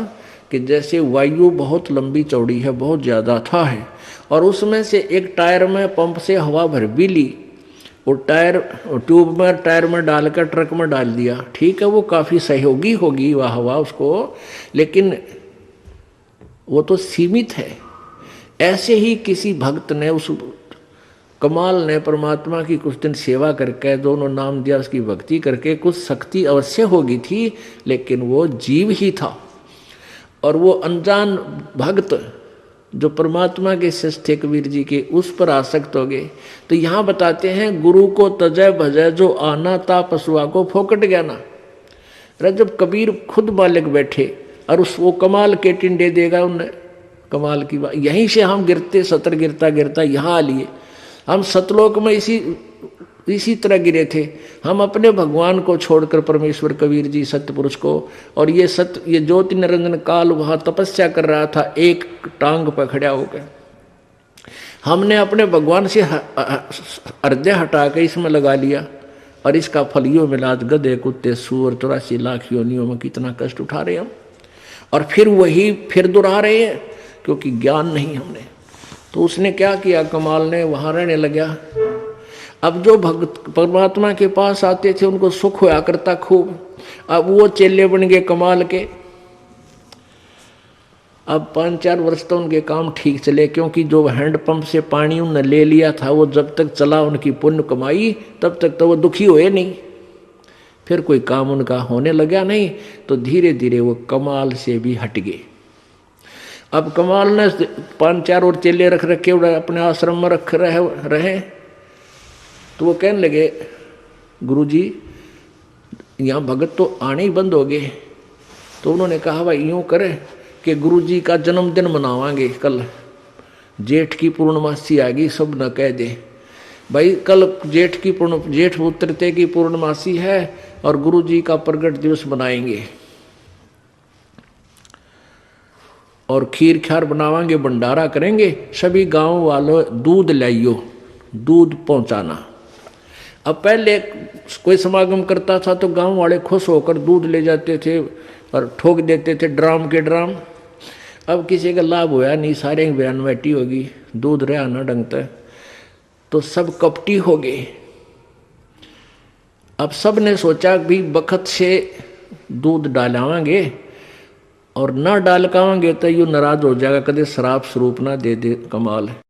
कि जैसे वायु बहुत लंबी चौड़ी है, बहुत ज़्यादा था है, और उसमें से एक टायर में पंप से हवा भर भी ली, वो टायर ट्यूब में टायर में डालकर ट्रक में डाल दिया, ठीक है वो काफ़ी सहयोगी होगी वह हवा उसको, लेकिन वो तो सीमित है। ऐसे ही किसी भक्त ने, उस कमाल ने परमात्मा की कुछ दिन सेवा करके, दोनों नाम दिया, उसकी भक्ति करके कुछ शक्ति अवश्य होगी थी, लेकिन वो जीव ही था। और वो अनजान भक्त जो परमात्मा के शिष्य थे कबीर जी के, उस पर आसक्त हो गए। तो यहाँ बताते हैं गुरु को तजय भजय जो आना ता पशुआ को फोकट गया ना। अरे जब कबीर खुद मालिक बैठे और उस वो कमाल के टिंडे देगा उन्हें, कमाल की बात। यहीं से हम गिरते, सतर गिरता गिरता यहाँ आ लिए। हम सतलोक में इसी तरह गिरे थे। हम अपने भगवान को छोड़कर परमेश्वर कबीर जी सत्य पुरुष को, और ये ज्योति निरंजन काल वहाँ तपस्या कर रहा था एक टांग पर खड़ा होकर। हमने अपने भगवान से हृदय हटा के इसमें लगा लिया, और इसका फल यो मिला। आज गधे कुत्ते सूअर 84 लाख योनियों में कितना कष्ट उठा रहे हम, और फिर वही फिर दोहरा रहे हैं, क्योंकि ज्ञान नहीं हमने। तो उसने क्या किया, कमाल ने वहाँ रहने लगा। अब जो भक्त परमात्मा के पास आते थे उनको सुख होया करता खूब। अब वो चेले बन गए कमाल के। अब 5-4 वर्ष तो उनके काम ठीक चले, क्योंकि जो हैंडपंप से पानी उन्होंने ले लिया था वो जब तक चला उनकी पुण्य कमाई, तब तक तो वो दुखी हुए नहीं। फिर कोई काम उनका होने लगा नहीं, तो धीरे धीरे वो कमाल से भी हट गए। अब कमाल ने 5-4 और चेले रख रखे अपने आश्रम में रख रहे। तो वो कहने लगे गुरुजी यहाँ भगत तो आने ही बंद हो गए। तो उन्होंने कहा भाई यूँ करे कि गुरुजी का जन्मदिन मनावांगे कल, जेठ की पूर्णमासी आ गई, सब न कह दे भाई कल जेठ उतरते की पूर्णमासी है और गुरुजी का प्रगट दिवस मनाएंगे और खीर ख्यार बनावांगे, भंडारा करेंगे, सभी गांव वालों दूध लाइयो, दूध पहुंचाना। अब पहले कोई समागम करता था तो गांव वाले खुश होकर दूध ले जाते थे और ठोक देते थे ड्राम के ड्राम। अब किसी का लाभ होया नहीं, सारे बयान बैठी होगी, दूध रहा ना ढंगता, तो सब कपटी हो गए। अब सब ने सोचा भी बखत से दूध डालावांगे और ना डाल कावांगे तो यू नाराज हो जाएगा, कदे शराब स्वरूप ना दे दे, कमाल है।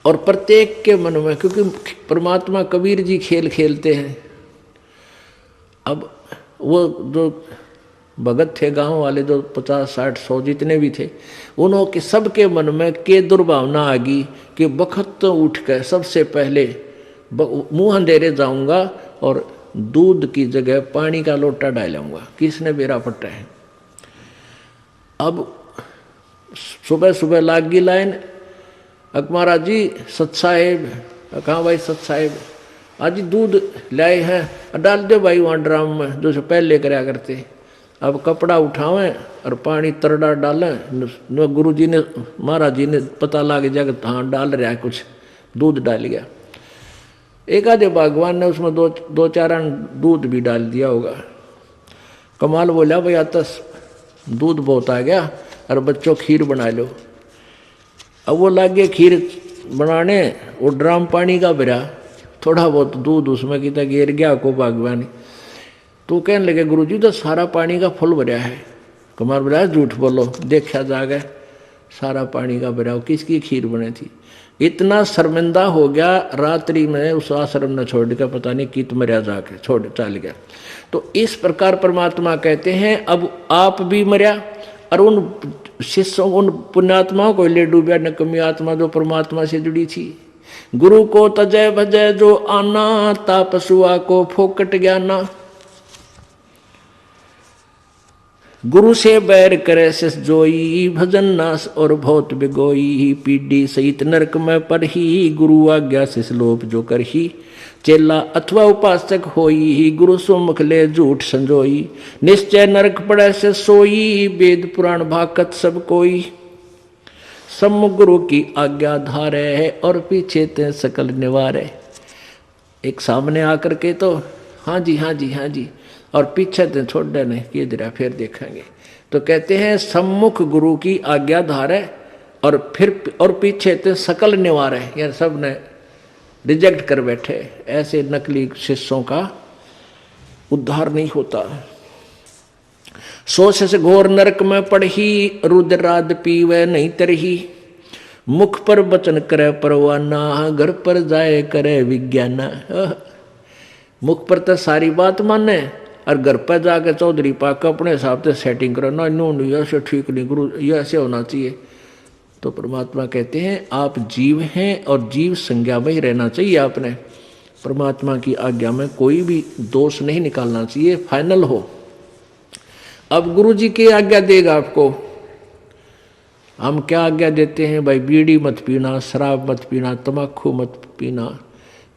और प्रत्येक के मन में, क्योंकि परमात्मा कबीर जी खेल खेलते हैं। अब वो जो भगत थे गांव वाले, जो 50-60-100 जितने भी थे, उन्होंने सबके मन में के दुर्भावना आ गई कि बखत तो उठ कर सबसे पहले मुंह अंधेरे जाऊंगा और दूध की जगह पानी का लोटा डालूंगा, किसने बेरा पट्टा है। अब सुबह सुबह लाग गई लाइन, महाराज जी सत साहेब, कहाँ भाई सत साहेब, आज दूध लाए हैं, डाल दो भाई वहाँ ड्राम में, जो पहले कराया करते। अब कपड़ा उठावें और पानी तरड़ा डालें, गुरु जी ने महाराज जी ने पता लग जाएगा हाँ डाल रहा है कुछ, दूध डाल गया। एक आधे भगवान ने उसमें दो चार दूध भी डाल दिया होगा। कमाल बोला भाई आता दूध बहुत आ गया और बच्चों खीर बना लो। अब वो लगे खीर बनाने, वो ड्राम पानी का भरा, थोड़ा बहुत दूध उसमें कितना गिर गया को भगवान। तो कहने लगे गुरुजी तो सारा पानी का फुल भरा है। कमाल बोला झूठ बोलो, देखा जाएगा सारा पानी का भरा हो, किसकी खीर बनी थी। इतना शर्मिंदा हो गया, रात्रि में उस आश्रम ने छोड़ के पता नहीं कित मरिया जाके छोड़ चल गया। तो इस प्रकार परमात्मा कहते हैं अब आप भी मरिया और उन शिष्यों, उन पुण्यात्माओं को ले डूबा, नकमी आत्मा जो परमात्मा से जुड़ी थी। गुरु को तजय भजय जो आना, तापसुआ को फोकट ज्ञाना। गुरु से बैर करे शिष जोई, भजन नास और बहुत बिगोई। पीढ़ी सहित नरक में परही, गुरु आज्ञा शिष लोप जो करही। चेला अथवा उपासक होई, गुरु सुमुख ले झूठ संजोई। निश्चय नरक पड़े से सोई, वेद पुराण भाकत सब कोई। सम्मुख गुरु की आज्ञा धारे, और पीछे ते सकल निवारे। एक सामने आकर के तो हाँ जी हाँ जी हाँ जी, और पीछे ते छोड़ देने कि जरा फिर देखेंगे। तो कहते हैं सम्मुख गुरु की आज्ञा धारे और फिर और पीछे ते सकल निवारे, यार सब ने रिजेक्ट कर बैठे। ऐसे नकली शिष्यों का उद्धार नहीं होता। सोच से घोर नरक में पड़ही, रुद्राद पीवे नहीं तरही। मुख पर वचन करे परवाना, घर पर जाए करे विज्ञाना। मुख पर तो सारी बात माने और घर पर जाकर चौधरी पाक अपने हिसाब से सेटिंग करो ना, नहीं ऐसे ठीक नहीं गुरु, ये ऐसे होना चाहिए। तो परमात्मा कहते हैं आप जीव हैं और जीव संज्ञा में ही रहना चाहिए। आपने परमात्मा की आज्ञा में कोई भी दोष नहीं निकालना चाहिए, फाइनल हो। अब गुरु जी की आज्ञा देगा आपको। हम क्या आज्ञा देते हैं भाई, बीड़ी मत पीना, शराब मत पीना, तम्बाकू मत पीना,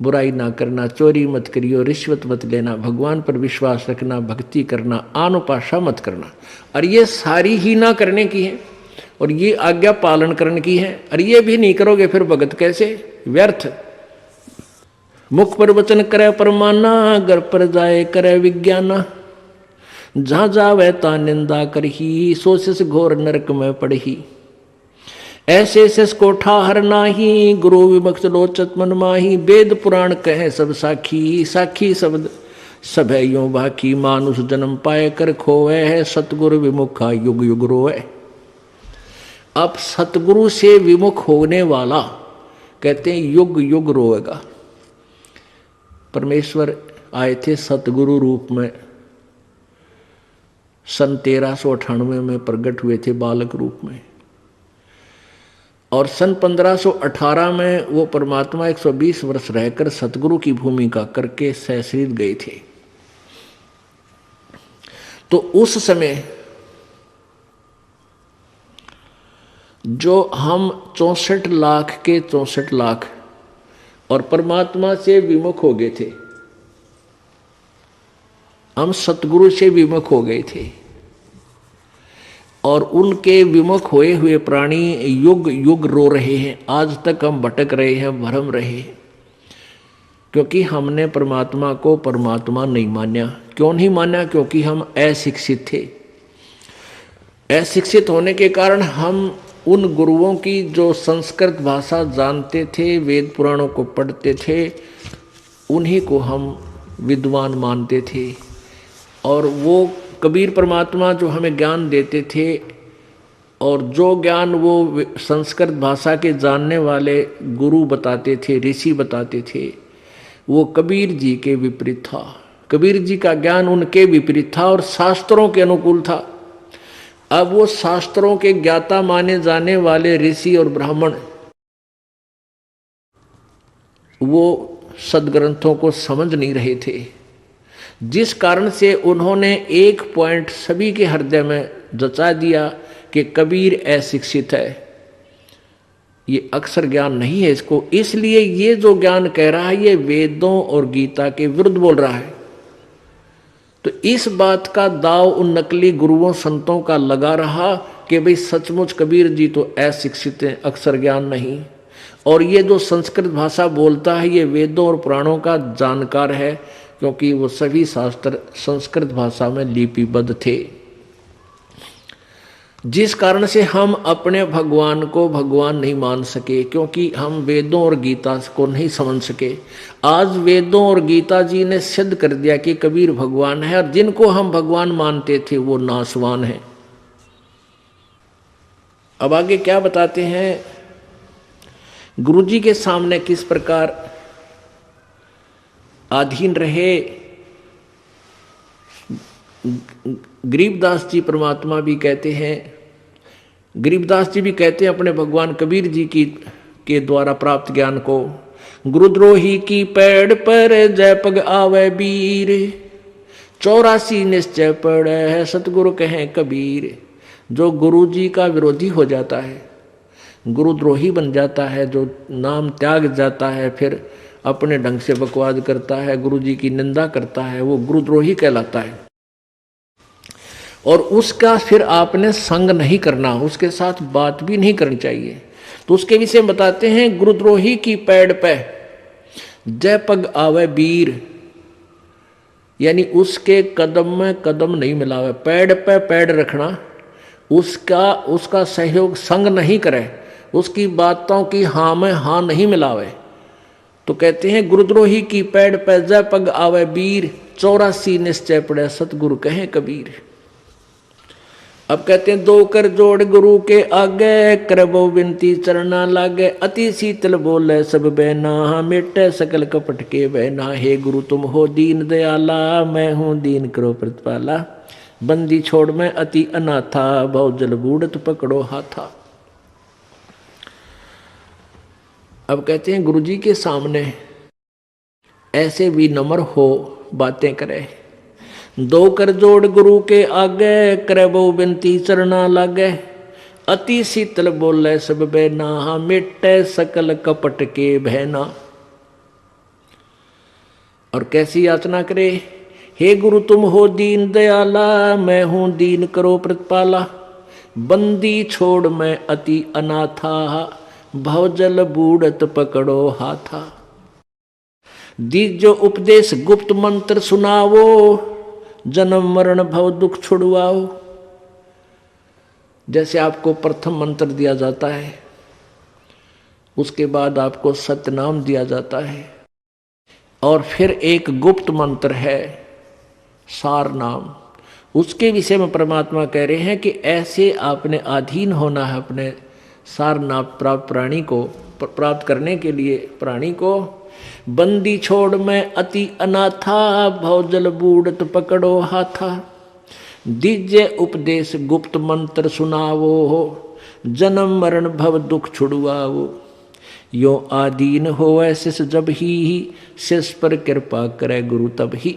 बुराई ना करना, चोरी मत करियो, रिश्वत मत लेना, भगवान पर विश्वास रखना, भक्ति करना, आनुपाशा मत करना। और ये सारी ही ना करने की है और ये आज्ञा पालन करने की है। और ये भी नहीं करोगे फिर भगत कैसे, व्यर्थ। मुख पर वचन करे परमाना, घर पर जाए करे विज्ञाना। जहाँ जावे ता निंदा करही, सोच घोर नरक में पड़ही। ऐसे शेष को ठाहर नाही, गुरु विमुक्त लोचत मन माही। वेद पुराण कहे सब साखी, साखी शब्द सब है यूं बाकी। मानुष जन्म पाए कर खोवे है, सतगुरु विमुखा युग युग रोए। अब सतगुरु से विमुख होने वाला कहते हैं युग युग रोएगा। परमेश्वर आए थे सतगुरु रूप में, सन 1398 में प्रकट हुए थे बालक रूप में, और सन 1518 में वो परमात्मा 120 वर्ष रहकर सतगुरु की भूमिका करके सहशरीर गए थे। तो उस समय जो हम 64 लाख के 64 लाख और परमात्मा से विमुख हो गए थे, हम सतगुरु से विमुख हो गए थे, और उनके विमुख होए हुए प्राणी युग युग रो रहे हैं। आज तक हम भटक रहे हैं, भरम रहे हैं, क्योंकि हमने परमात्मा को परमात्मा नहीं माना। क्यों नहीं माना? क्योंकि हम अशिक्षित थे। अशिक्षित होने के कारण हम उन गुरुओं की जो संस्कृत भाषा जानते थे, वेद पुराणों को पढ़ते थे, उन्हीं को हम विद्वान मानते थे। और वो कबीर परमात्मा जो हमें ज्ञान देते थे, और जो ज्ञान वो संस्कृत भाषा के जानने वाले गुरु बताते थे, ऋषि बताते थे, वो कबीर जी के विपरीत था। कबीर जी का ज्ञान उनके विपरीत था और शास्त्रों के अनुकूल था। अब वो शास्त्रों के ज्ञाता माने जाने वाले ऋषि और ब्राह्मण वो सदग्रंथों को समझ नहीं रहे थे, जिस कारण से उन्होंने एक पॉइंट सभी के हृदय में जचा दिया कि कबीर अशिक्षित है, ये अक्षर ज्ञान नहीं है इसको, इसलिए ये जो ज्ञान कह रहा है ये वेदों और गीता के विरुद्ध बोल रहा है। तो इस बात का दाव उन नकली गुरुओं संतों का लगा रहा कि भाई सचमुच कबीर जी तो अशिक्षित हैं, अक्षर ज्ञान नहीं, और ये जो संस्कृत भाषा बोलता है ये वेदों और पुराणों का जानकार है, क्योंकि वो सभी शास्त्र संस्कृत भाषा में लिपिबद्ध थे। जिस कारण से हम अपने भगवान को भगवान नहीं मान सके, क्योंकि हम वेदों और गीता को नहीं समझ सके। आज वेदों और गीता जी ने सिद्ध कर दिया कि कबीर भगवान है, और जिनको हम भगवान मानते थे वो नासवान है। अब आगे क्या बताते हैं, गुरु जी के सामने किस प्रकार अधीन रहे। गरीबदास जी परमात्मा भी कहते हैं, गरीबदास जी भी कहते हैं अपने भगवान कबीर जी की के द्वारा प्राप्त ज्ञान को, गुरुद्रोही की पैड़ पर जय पग आवे बीर, 84 निश्चय पड़े है सतगुरु कहें कबीर। जो गुरु जी का विरोधी हो जाता है, गुरुद्रोही बन जाता है, जो नाम त्याग जाता है, फिर अपने ढंग से बकवाद करता है, गुरु जी की निंदा करता है, वो गुरुद्रोही कहलाता है। और उसका फिर आपने संग नहीं करना, उसके साथ बात भी नहीं करनी चाहिए। तो उसके विषय बताते हैं, गुरुद्रोही की पैड़ पे जय पग आवे बीर, यानी उसके कदम में कदम नहीं मिलावे, पैड़ पे पैड़ रखना, उसका सहयोग संग नहीं करे, उसकी बातों की हाँ में हाँ नहीं मिलावे। तो कहते हैं गुरुद्रोही की पैड़ पे जय पग आवे बीर, 84 निश्चय पड़े सतगुरु कहें कबीर। अब कहते हैं, दो कर जोड़ गुरु के आगे, करबो विनती चरना लागे, अति शीतल बोले सब बहना, मिटे सकल कपट के बहना। हे गुरु तुम हो दीन दयाला, मैं हूँ दीन करो प्रतिपाला, बंदी छोड़ मैं अति अनाथा, बहु जल बूढ़त पकड़ो हाथा। अब कहते हैं गुरु जी के सामने ऐसे भी नम्र हो बातें करे, दो कर जोड़ गुरु के आगे, करबो विनती चरना लागे, अति शीतल बोले सब बहना, मिटे सकल कपट के बहना। और कैसी याचना करे, हे गुरु तुम हो दीन दयाला, मैं हूं दीन करो प्रतिपाला, बंदी छोड़ मैं अति अनाथा, भवजल बूढ़त पकड़ो हाथा। दीजो उपदेश गुप्त मंत्र सुनावो, जन्म मरण भव दुख छुड़वाओ। जैसे आपको प्रथम मंत्र दिया जाता है, उसके बाद आपको सतनाम दिया जाता है, और फिर एक गुप्त मंत्र है सार नाम, उसके विषय में परमात्मा कह रहे हैं कि ऐसे आपने अधीन होना है अपने सार नाम प्राप्त प्राणी को प्राप्त करने के लिए प्राणी को। बंदी छोड़ मैं अति अनाथा, भवजल बूढ़त पकड़ो हाथा। दीजे उपदेश गुप्त मंत्र सुनावो हो, जन्म मरण भव दुख छुड़वाओ। यो आदीन हो शिष जब ही शिष पर कृपा करे गुरु तब ही।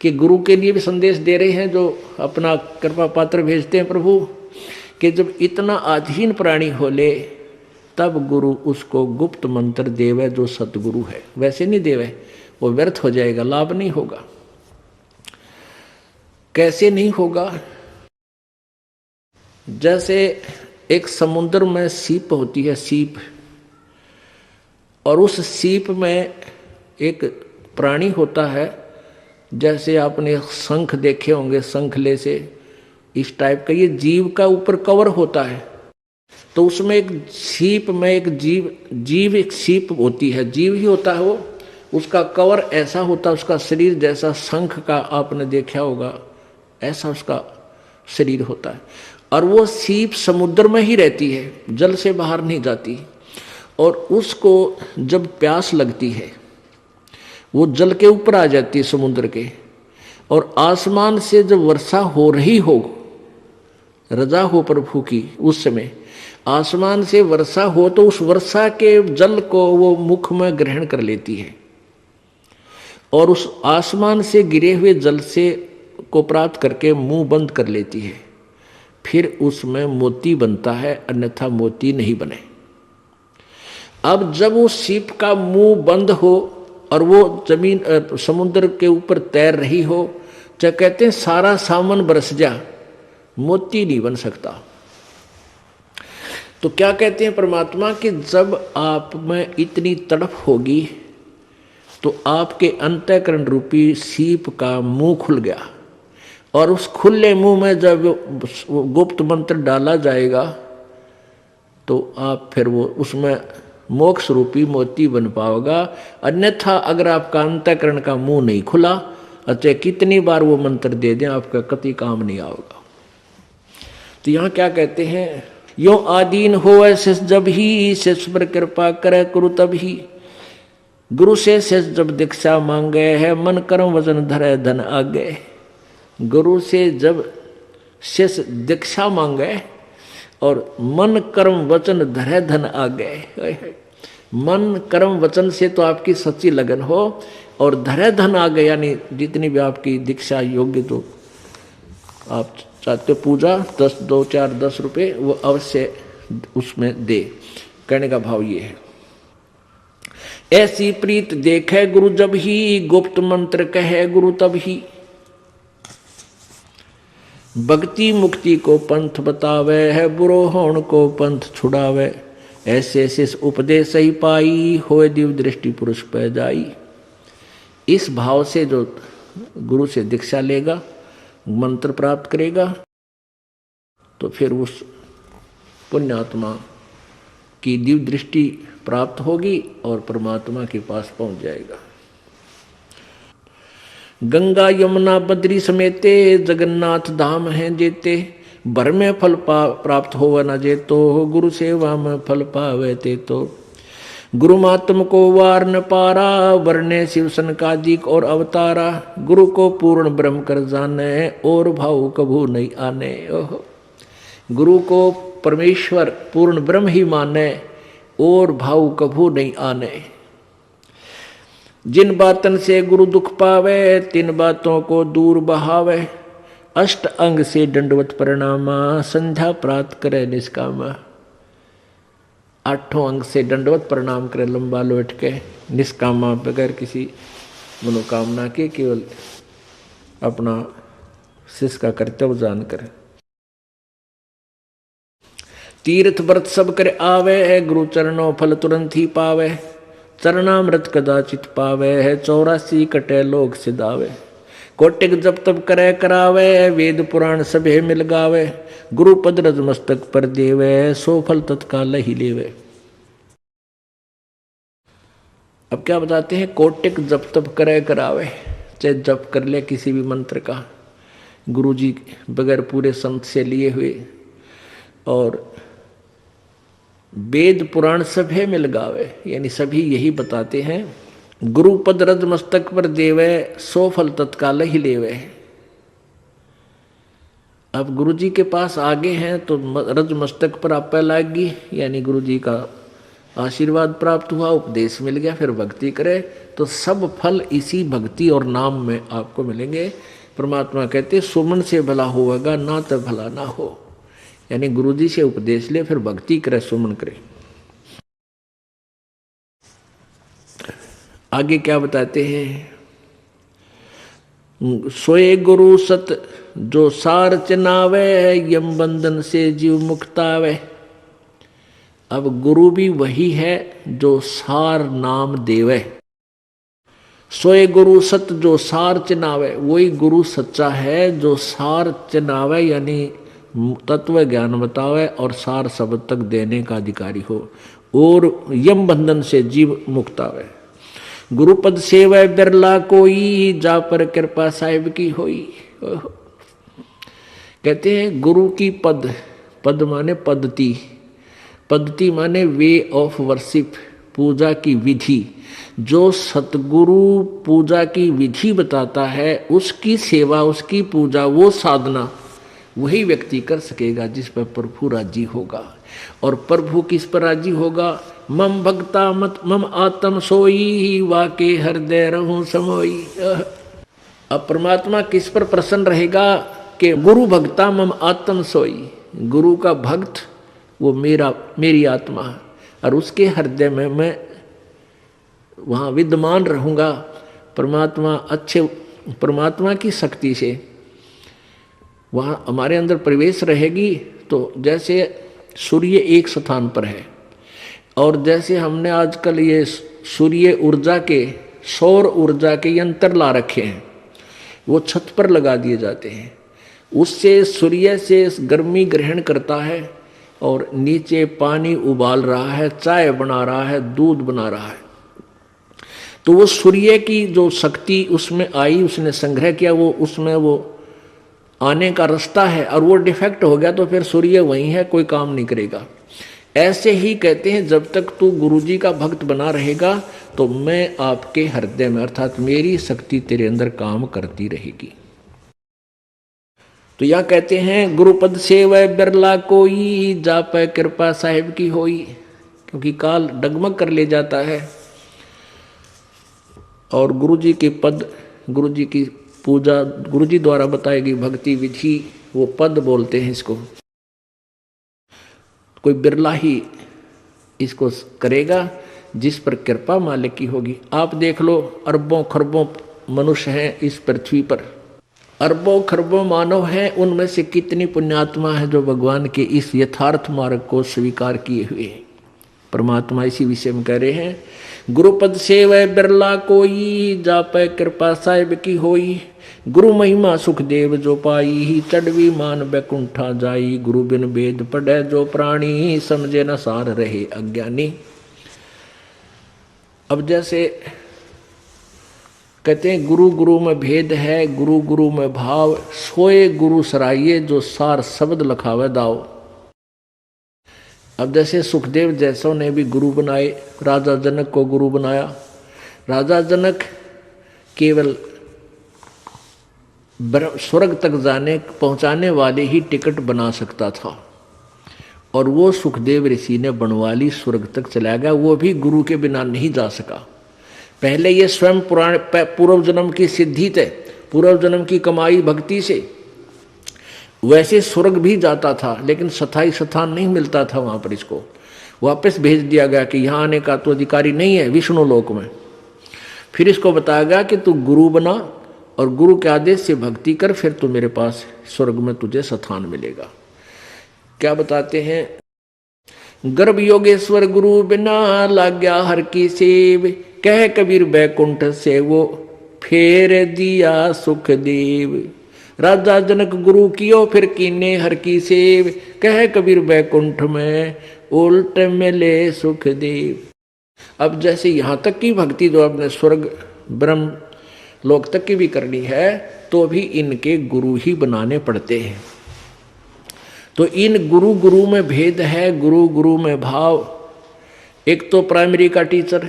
कि गुरु के लिए भी संदेश दे रहे हैं जो अपना कृपा पात्र भेजते हैं प्रभु, कि जब इतना अधीन प्राणी हो ले तब गुरु उसको गुप्त मंत्र देवे जो सतगुरु है। वैसे नहीं देवे, वो व्यर्थ हो जाएगा, लाभ नहीं होगा। कैसे नहीं होगा? जैसे एक समुद्र में सीप होती है, सीप, और उस सीप में एक प्राणी होता है, जैसे आपने शंख देखे होंगे, शंखले से इस टाइप का ये जीव का ऊपर कवर होता है। तो उसमें एक सीप में एक जीव एक सीप होती है, जीव ही होता है वो, उसका कवर ऐसा होता है, उसका शरीर जैसा शंख का आपने देखा होगा, ऐसा उसका शरीर होता है। और वो सीप समुद्र में ही रहती है, जल से बाहर नहीं जाती। और उसको जब प्यास लगती है वो जल के ऊपर आ जाती है समुद्र के, और आसमान से जब वर्षा हो रही हो, रजा हो प्रभु की, उस समय आसमान से वर्षा हो तो उस वर्षा के जल को वो मुख में ग्रहण कर लेती है और उस आसमान से गिरे हुए जल से को प्राप्त करके मुंह बंद कर लेती है। फिर उसमें मोती बनता है, अन्यथा मोती नहीं बने। अब जब वो सीप का मुंह बंद हो और वो जमीन समुद्र के ऊपर तैर रही हो, चाहे कहते हैं सारा सामान बरस जा, मोती नहीं बन सकता। तो क्या कहते हैं परमात्मा कि जब आप में इतनी तड़प होगी तो आपके अंतःकरण रूपी सीप का मुंह खुल गया, और उस खुले मुंह में जब गुप्त मंत्र डाला जाएगा तो आप फिर वो उसमें मोक्ष रूपी मोती बन पाओगा। अन्यथा अगर आपका अंतःकरण का मुंह नहीं खुला, अच्छा कितनी बार वो मंत्र दे दें आपका कति काम नहीं आओगा। तो यहाँ क्या कहते हैं, यो आदीन हो शिष जब ही शिष पर कृपा करे गुरु तब ही। गुरु से शिष जब दीक्षा मांगे है, मन कर्म वचन धरे धन आगे। गुरु से जब शिष्य दीक्षा मांगे और मन कर्म वचन धरे धन आगे। मन कर्म वचन से तो आपकी सच्ची लगन हो, और धरे धन आगे यानी जितनी भी आपकी दीक्षा योग्य तो आप चाहते पूजा 10 2 4 10 रुपये वो अवश्य उसमें दे। कहने का भाव ये है, ऐसी प्रीत देखे गुरु जब ही, गुप्त मंत्र कहे गुरु तब ही। भक्ति मुक्ति को पंथ बतावे है, बुरो होण को पंथ छुड़ावे। ऐसे शिष उपदेश ही पाई, होए दिव्य दृष्टि पुरुष पै जाई। इस भाव से जो गुरु से दीक्षा लेगा, मंत्र प्राप्त करेगा, तो फिर उस पुण्यात्मा की दिव्य दृष्टि प्राप्त होगी और परमात्मा के पास पहुंच जाएगा। गंगा यमुना बद्री समेते, जगन्नाथ धाम हैं जेते। भर में फल प्राप्त हो न जेतो, गुरु सेवा में फल पावे ते तो। गुरु महात्म को वार न पारा, वर्णे शिव सनकादिक और अवतारा। गुरु को पूर्ण ब्रह्म कर जाने, और भाव कभू नहीं आने। ओहो, गुरु को परमेश्वर पूर्ण ब्रह्म ही माने, और भाव कभू नहीं आने। जिन बातन से गुरु दुख पावे, तिन बातों को दूर बहावे। अष्ट अंग से दंडवत प्रणामा, संध्या प्राप्त करे निष्कामा। 8 अंग से दंडवत प्रणाम करे लंबा लौट के, निष्कामा बगैर किसी मनोकामना के, केवल अपना शिष्य का कर्तव्य जान कर। तीर्थ व्रत सब कर आवे है, गुरु चरणों फल तुरंत ही पावे। चरणामृत कदाचित पावे है, 84 कटे लोग सिधावे। कोटिक जब तब करे करावे, वेद पुराण सभे मिल गावे। गुरु पद रज मस्तक पर देवे, सो फल तत्काल ही लेवे। अब क्या बताते हैं, कोटिक जब तब करे करावे, चाहे जप कर ले किसी भी मंत्र का, गुरु जी बगैर पूरे संत से लिए हुए, और वेद पुराण सभे मिल गावे, यानी सभी यही बताते हैं। गुरु पद रज मस्तक पर देवे, सो फल तत्काल ही लेवे। अब गुरु जी के पास आगे हैं तो रज मस्तक पर आप लागी, यानी गुरु जी का आशीर्वाद प्राप्त हुआ, उपदेश मिल गया, फिर भक्ति करे तो सब फल इसी भक्ति और नाम में आपको मिलेंगे। परमात्मा कहते सुमन से भला होगा ना तो भला ना हो, यानी गुरु जी से उपदेश ले फिर भक्ति करे, सुमन करे। आगे क्या बताते हैं, सोए गुरु सत जो सार चनावे, यम बंधन से जीव मुक्तावे। अब गुरु भी वही है जो सार नाम देवे। सोए गुरु सत जो सार चनावे, वही गुरु सच्चा है जो सार चनावे, यानी तत्व ज्ञान बतावे और सार शब्द तक देने का अधिकारी हो, और यम बंधन से जीव मुक्तावे। गुरुपद सेवा बिरला कोई, जा पर कृपा साहिब की होई। कहते हैं गुरु की पद, पद माने पद्धति, पद्धति माने वे ऑफ वर्शिप, पूजा की विधि। जो सतगुरु पूजा की विधि बताता है, उसकी सेवा, उसकी पूजा, वो साधना वही व्यक्ति कर सकेगा जिस पर प्रभु राजी होगा। और प्रभु किस पर राजी होगा, मम भक्ता मत मम आत्म सोई, वाके हृदय रहूं समोई। अब परमात्मा किस पर प्रसन्न रहेगा कि गुरु भक्ता मम आत्म सोई, गुरु का भक्त वो मेरी आत्मा है, और उसके हृदय में मैं वहाँ विद्यमान रहूँगा। परमात्मा अच्छे, परमात्मा की शक्ति से वहाँ हमारे अंदर प्रवेश रहेगी। तो जैसे सूर्य एक स्थान पर है, और जैसे हमने आजकल ये सूर्य ऊर्जा के, सौर ऊर्जा के यंत्र ला रखे हैं, वो छत पर लगा दिए जाते हैं, उससे सूर्य से गर्मी ग्रहण करता है और नीचे पानी उबाल रहा है, चाय बना रहा है, दूध बना रहा है। तो वो सूर्य की जो शक्ति उसमें आई, उसने संग्रह किया, वो उसमें वो आने का रास्ता है, और वो डिफेक्ट हो गया तो फिर सूर्य वहीं है, कोई काम नहीं करेगा। ऐसे ही कहते हैं जब तक तू गुरुजी का भक्त बना रहेगा तो मैं आपके हृदय में, अर्थात मेरी शक्ति तेरे अंदर काम करती रहेगी। तो यह कहते हैं गुरुपद सेवै बिरला कोई, जापै कृपा साहिब की होई, क्योंकि काल डगमग कर ले जाता है। और गुरुजी के पद, गुरुजी की पूजा, गुरुजी द्वारा बताई गई भक्ति विधि, वो पद बोलते हैं इसको। कोई बिरला ही इसको करेगा जिस पर कृपा मालिक की होगी। आप देख लो, अरबों खरबों मनुष्य हैं इस पृथ्वी पर, अरबों खरबों मानव हैं, उनमें से कितनी पुण्यात्मा है जो भगवान के इस यथार्थ मार्ग को स्वीकार किए हुए हैं। परमात्मा इसी विषय में कह रहे हैं, गुरुपद सेवै बिरला कोई, जापै कृपा साहिब की होई। गुरु महिमा सुखदेव जो पाई, चढ़वी मान बैकुंठा जाई। गुरु बिन वेद पढ़े जो प्राणी, समझे न सार रहे अज्ञानी। अब जैसे कहते हैं गुरु गुरु में भेद है, गुरु गुरु में भाव, सोए गुरु सराइये जो सार शब्द लखावे दाव। अब जैसे सुखदेव जैसों ने भी गुरु बनाए, राजा जनक को गुरु बनाया। राजा जनक केवल स्वर्ग तक पहुंचाने वाले ही टिकट बना सकता था, और वो सुखदेव ऋषि ने बनवा ली, स्वर्ग तक चला गया, वो भी गुरु के बिना नहीं जा सका। पहले ये स्वयं पूर्व जन्म की सिद्धि थे, पूर्व जन्म की कमाई भक्ति से वैसे स्वर्ग भी जाता था, लेकिन स्थायी स्थान नहीं मिलता था वहाँ पर। इसको वापस भेज दिया गया कि यहाँ आने का तो अधिकारी नहीं है विष्णु लोक में। फिर इसको बताया गया कि तू गुरु बना और गुरु के आदेश से भक्ति कर, फिर तू मेरे पास स्वर्ग में तुझे स्थान मिलेगा। क्या बताते हैं, गर्भ योगेश्वर गुरु बिना लाग्या हर की सेव। कह कबीर बैकुंठ से वो फेर दिया सुखदेव। राजा जनक गुरु कियो फिर कीने हर की सेव। कह कबीर बैकुंठ में उल्ट मिले सुखदेव। अब जैसे यहाँ तक की भक्ति जो अपने स्वर्ग ब्रह्म लोक तक की भी करनी है, तो भी इनके गुरु ही बनाने पड़ते हैं। तो इन गुरु गुरु में भेद है, गुरु गुरु में भाव। एक तो प्राइमरी का टीचर,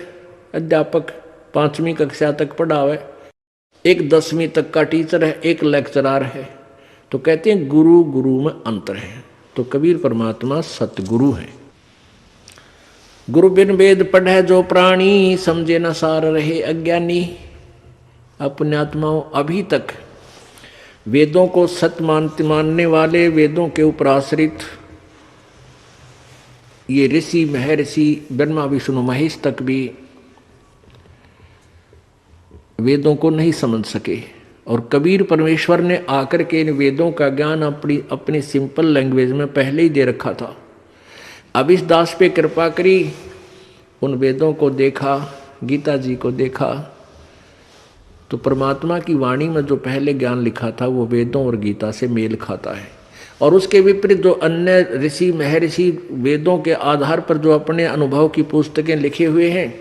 अध्यापक 5वीं कक्षा तक पढ़ावे, एक 10वीं तक का टीचर है, एक लेक्चरार है। तो कहते हैं गुरु गुरु में अंतर है। तो कबीर परमात्मा सतगुरु है। गुरु बिन वेद पढ़े जो प्राणी, समझे न सार रहे अज्ञानी। अपने आत्माओं, अभी तक वेदों को सत्य मानने वाले, वेदों के ऊपर आश्रित ये ऋषि महर्षि ब्रह्मा विष्णु महेश तक भी वेदों को नहीं समझ सके। और कबीर परमेश्वर ने आकर के इन वेदों का ज्ञान अपनी सिंपल लैंग्वेज में पहले ही दे रखा था। अब इस दास पे कृपा करी, उन वेदों को देखा, गीता जी को देखा, तो परमात्मा की वाणी में जो पहले ज्ञान लिखा था वो वेदों और गीता से मेल खाता है। और उसके विपरीत जो अन्य ऋषि महर्षि वेदों के आधार पर जो अपने अनुभव की पुस्तकें लिखे हुए हैं,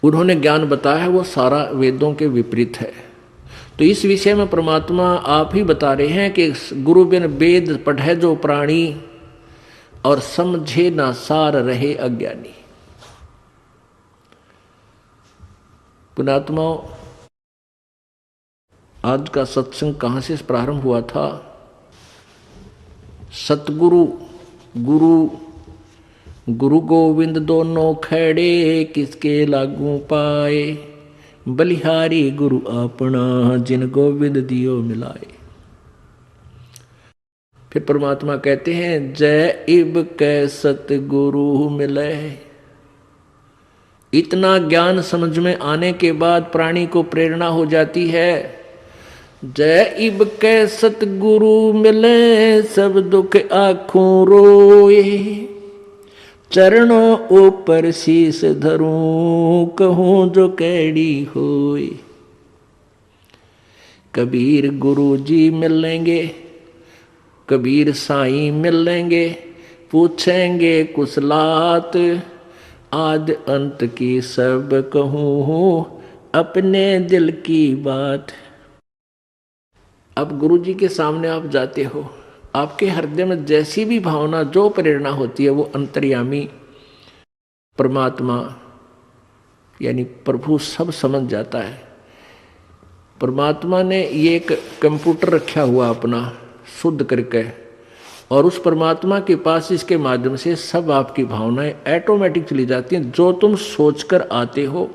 उन्होंने ज्ञान बताया है, वो सारा वेदों के विपरीत है। तो इस विषय में परमात्मा आप ही बता रहे हैं कि गुरु बिन वेद पढ़े जो प्राणी, और समझे ना सार रहे अज्ञानी। पुणात्माओं, आज का सत्संग कहां से प्रारंभ हुआ था? सतगुरु गुरु गुरु गोविंद दोनों खड़े, किसके लागू पाए। बलिहारी गुरु अपना, जिन गोविंद दियो मिलाए। फिर परमात्मा कहते हैं जय इब कै सतगुरु मिले। इतना ज्ञान समझ में आने के बाद प्राणी को प्रेरणा हो जाती है, जय इब कै सतगुरु मिले, सब दुख आँखों रोए। चरणों ऊपर शीस धरूं, कहूं जो कैडी होए। कबीर गुरु जी मिलेंगे, कबीर साईं मिलेंगे, पूछेंगे कुशलात, आद अंत की सब कहूं, अपने दिल की बात। अब गुरु जी के सामने आप जाते हो, आपके हृदय में जैसी भी भावना, जो प्रेरणा होती है, वो अंतर्यामी परमात्मा यानी प्रभु सब समझ जाता है। परमात्मा ने ये एक कंप्यूटर रखा हुआ अपना शुद्ध करके, और उस परमात्मा के पास इसके माध्यम से सब आपकी भावनाएं ऑटोमेटिक चली जाती हैं। जो तुम सोचकर आते हो,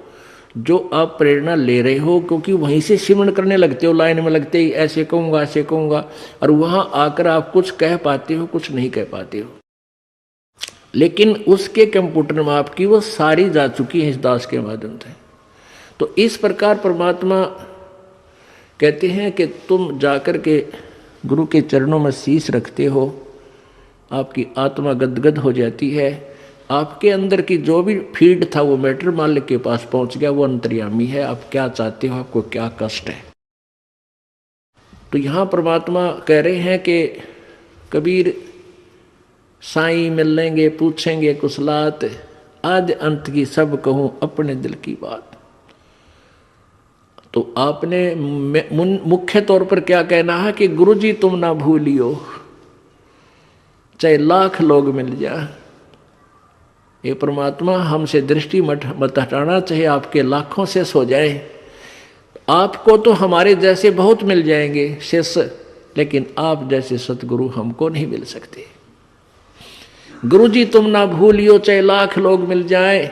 जो आप प्रेरणा ले रहे हो, क्योंकि वहीं से सिमरण करने लगते हो, लाइन में लगते ही ऐसे कहूँगा ऐसे कहूँगा, और वहाँ आकर आप कुछ कह पाते हो, कुछ नहीं कह पाते हो। लेकिन उसके कंप्यूटर में आपकी वो सारी जा चुकी है इस दास के माध्यम से। तो इस प्रकार परमात्मा कहते हैं कि तुम जाकर के गुरु के चरणों में शीश रखते हो, आपकी आत्मा गदगद हो जाती है। आपके अंदर की जो भी फीड था वो मैटर मालिक के पास पहुंच गया, वो अंतर्यामी है। आप क्या चाहते हो, आपको क्या कष्ट है। तो यहाँ परमात्मा कह रहे हैं कि कबीर साईं मिलेंगे, पूछेंगे कुशलात, आदि अंत की सब कहूँ, अपने दिल की बात। तो आपने मुख्य तौर पर क्या कहना है कि गुरु जी तुम ना भूलियो, चाहे लाख लोग मिल जाए। ये परमात्मा हमसे दृष्टि मत हटाना, चाहे आपके लाखों से सो जाए। आपको तो हमारे जैसे बहुत मिल जाएंगे शिष्य, लेकिन आप जैसे सतगुरु हमको नहीं मिल सकते। गुरु जी तुम ना भूलियो, चाहे लाख लोग मिल जाए,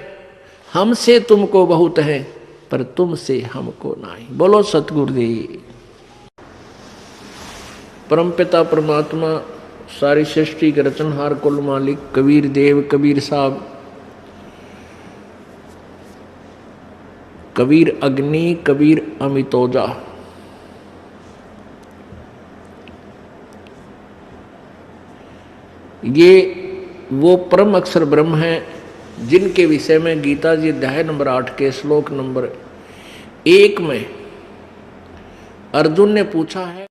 हमसे तुमको बहुत है, पर तुमसे हमको नहीं। बोलो सतगुरुदेव। परमपिता परमात्मा, सारी सृष्टि के रचनहार, कुल मालिक कबीर देव, कबीर साहब, कबीर अग्नि, कबीर अमितोजा, ये वो परम अक्षर ब्रह्म हैं जिनके विषय में गीता जी अध्याय नंबर 8 के श्लोक नंबर 1 में अर्जुन ने पूछा है।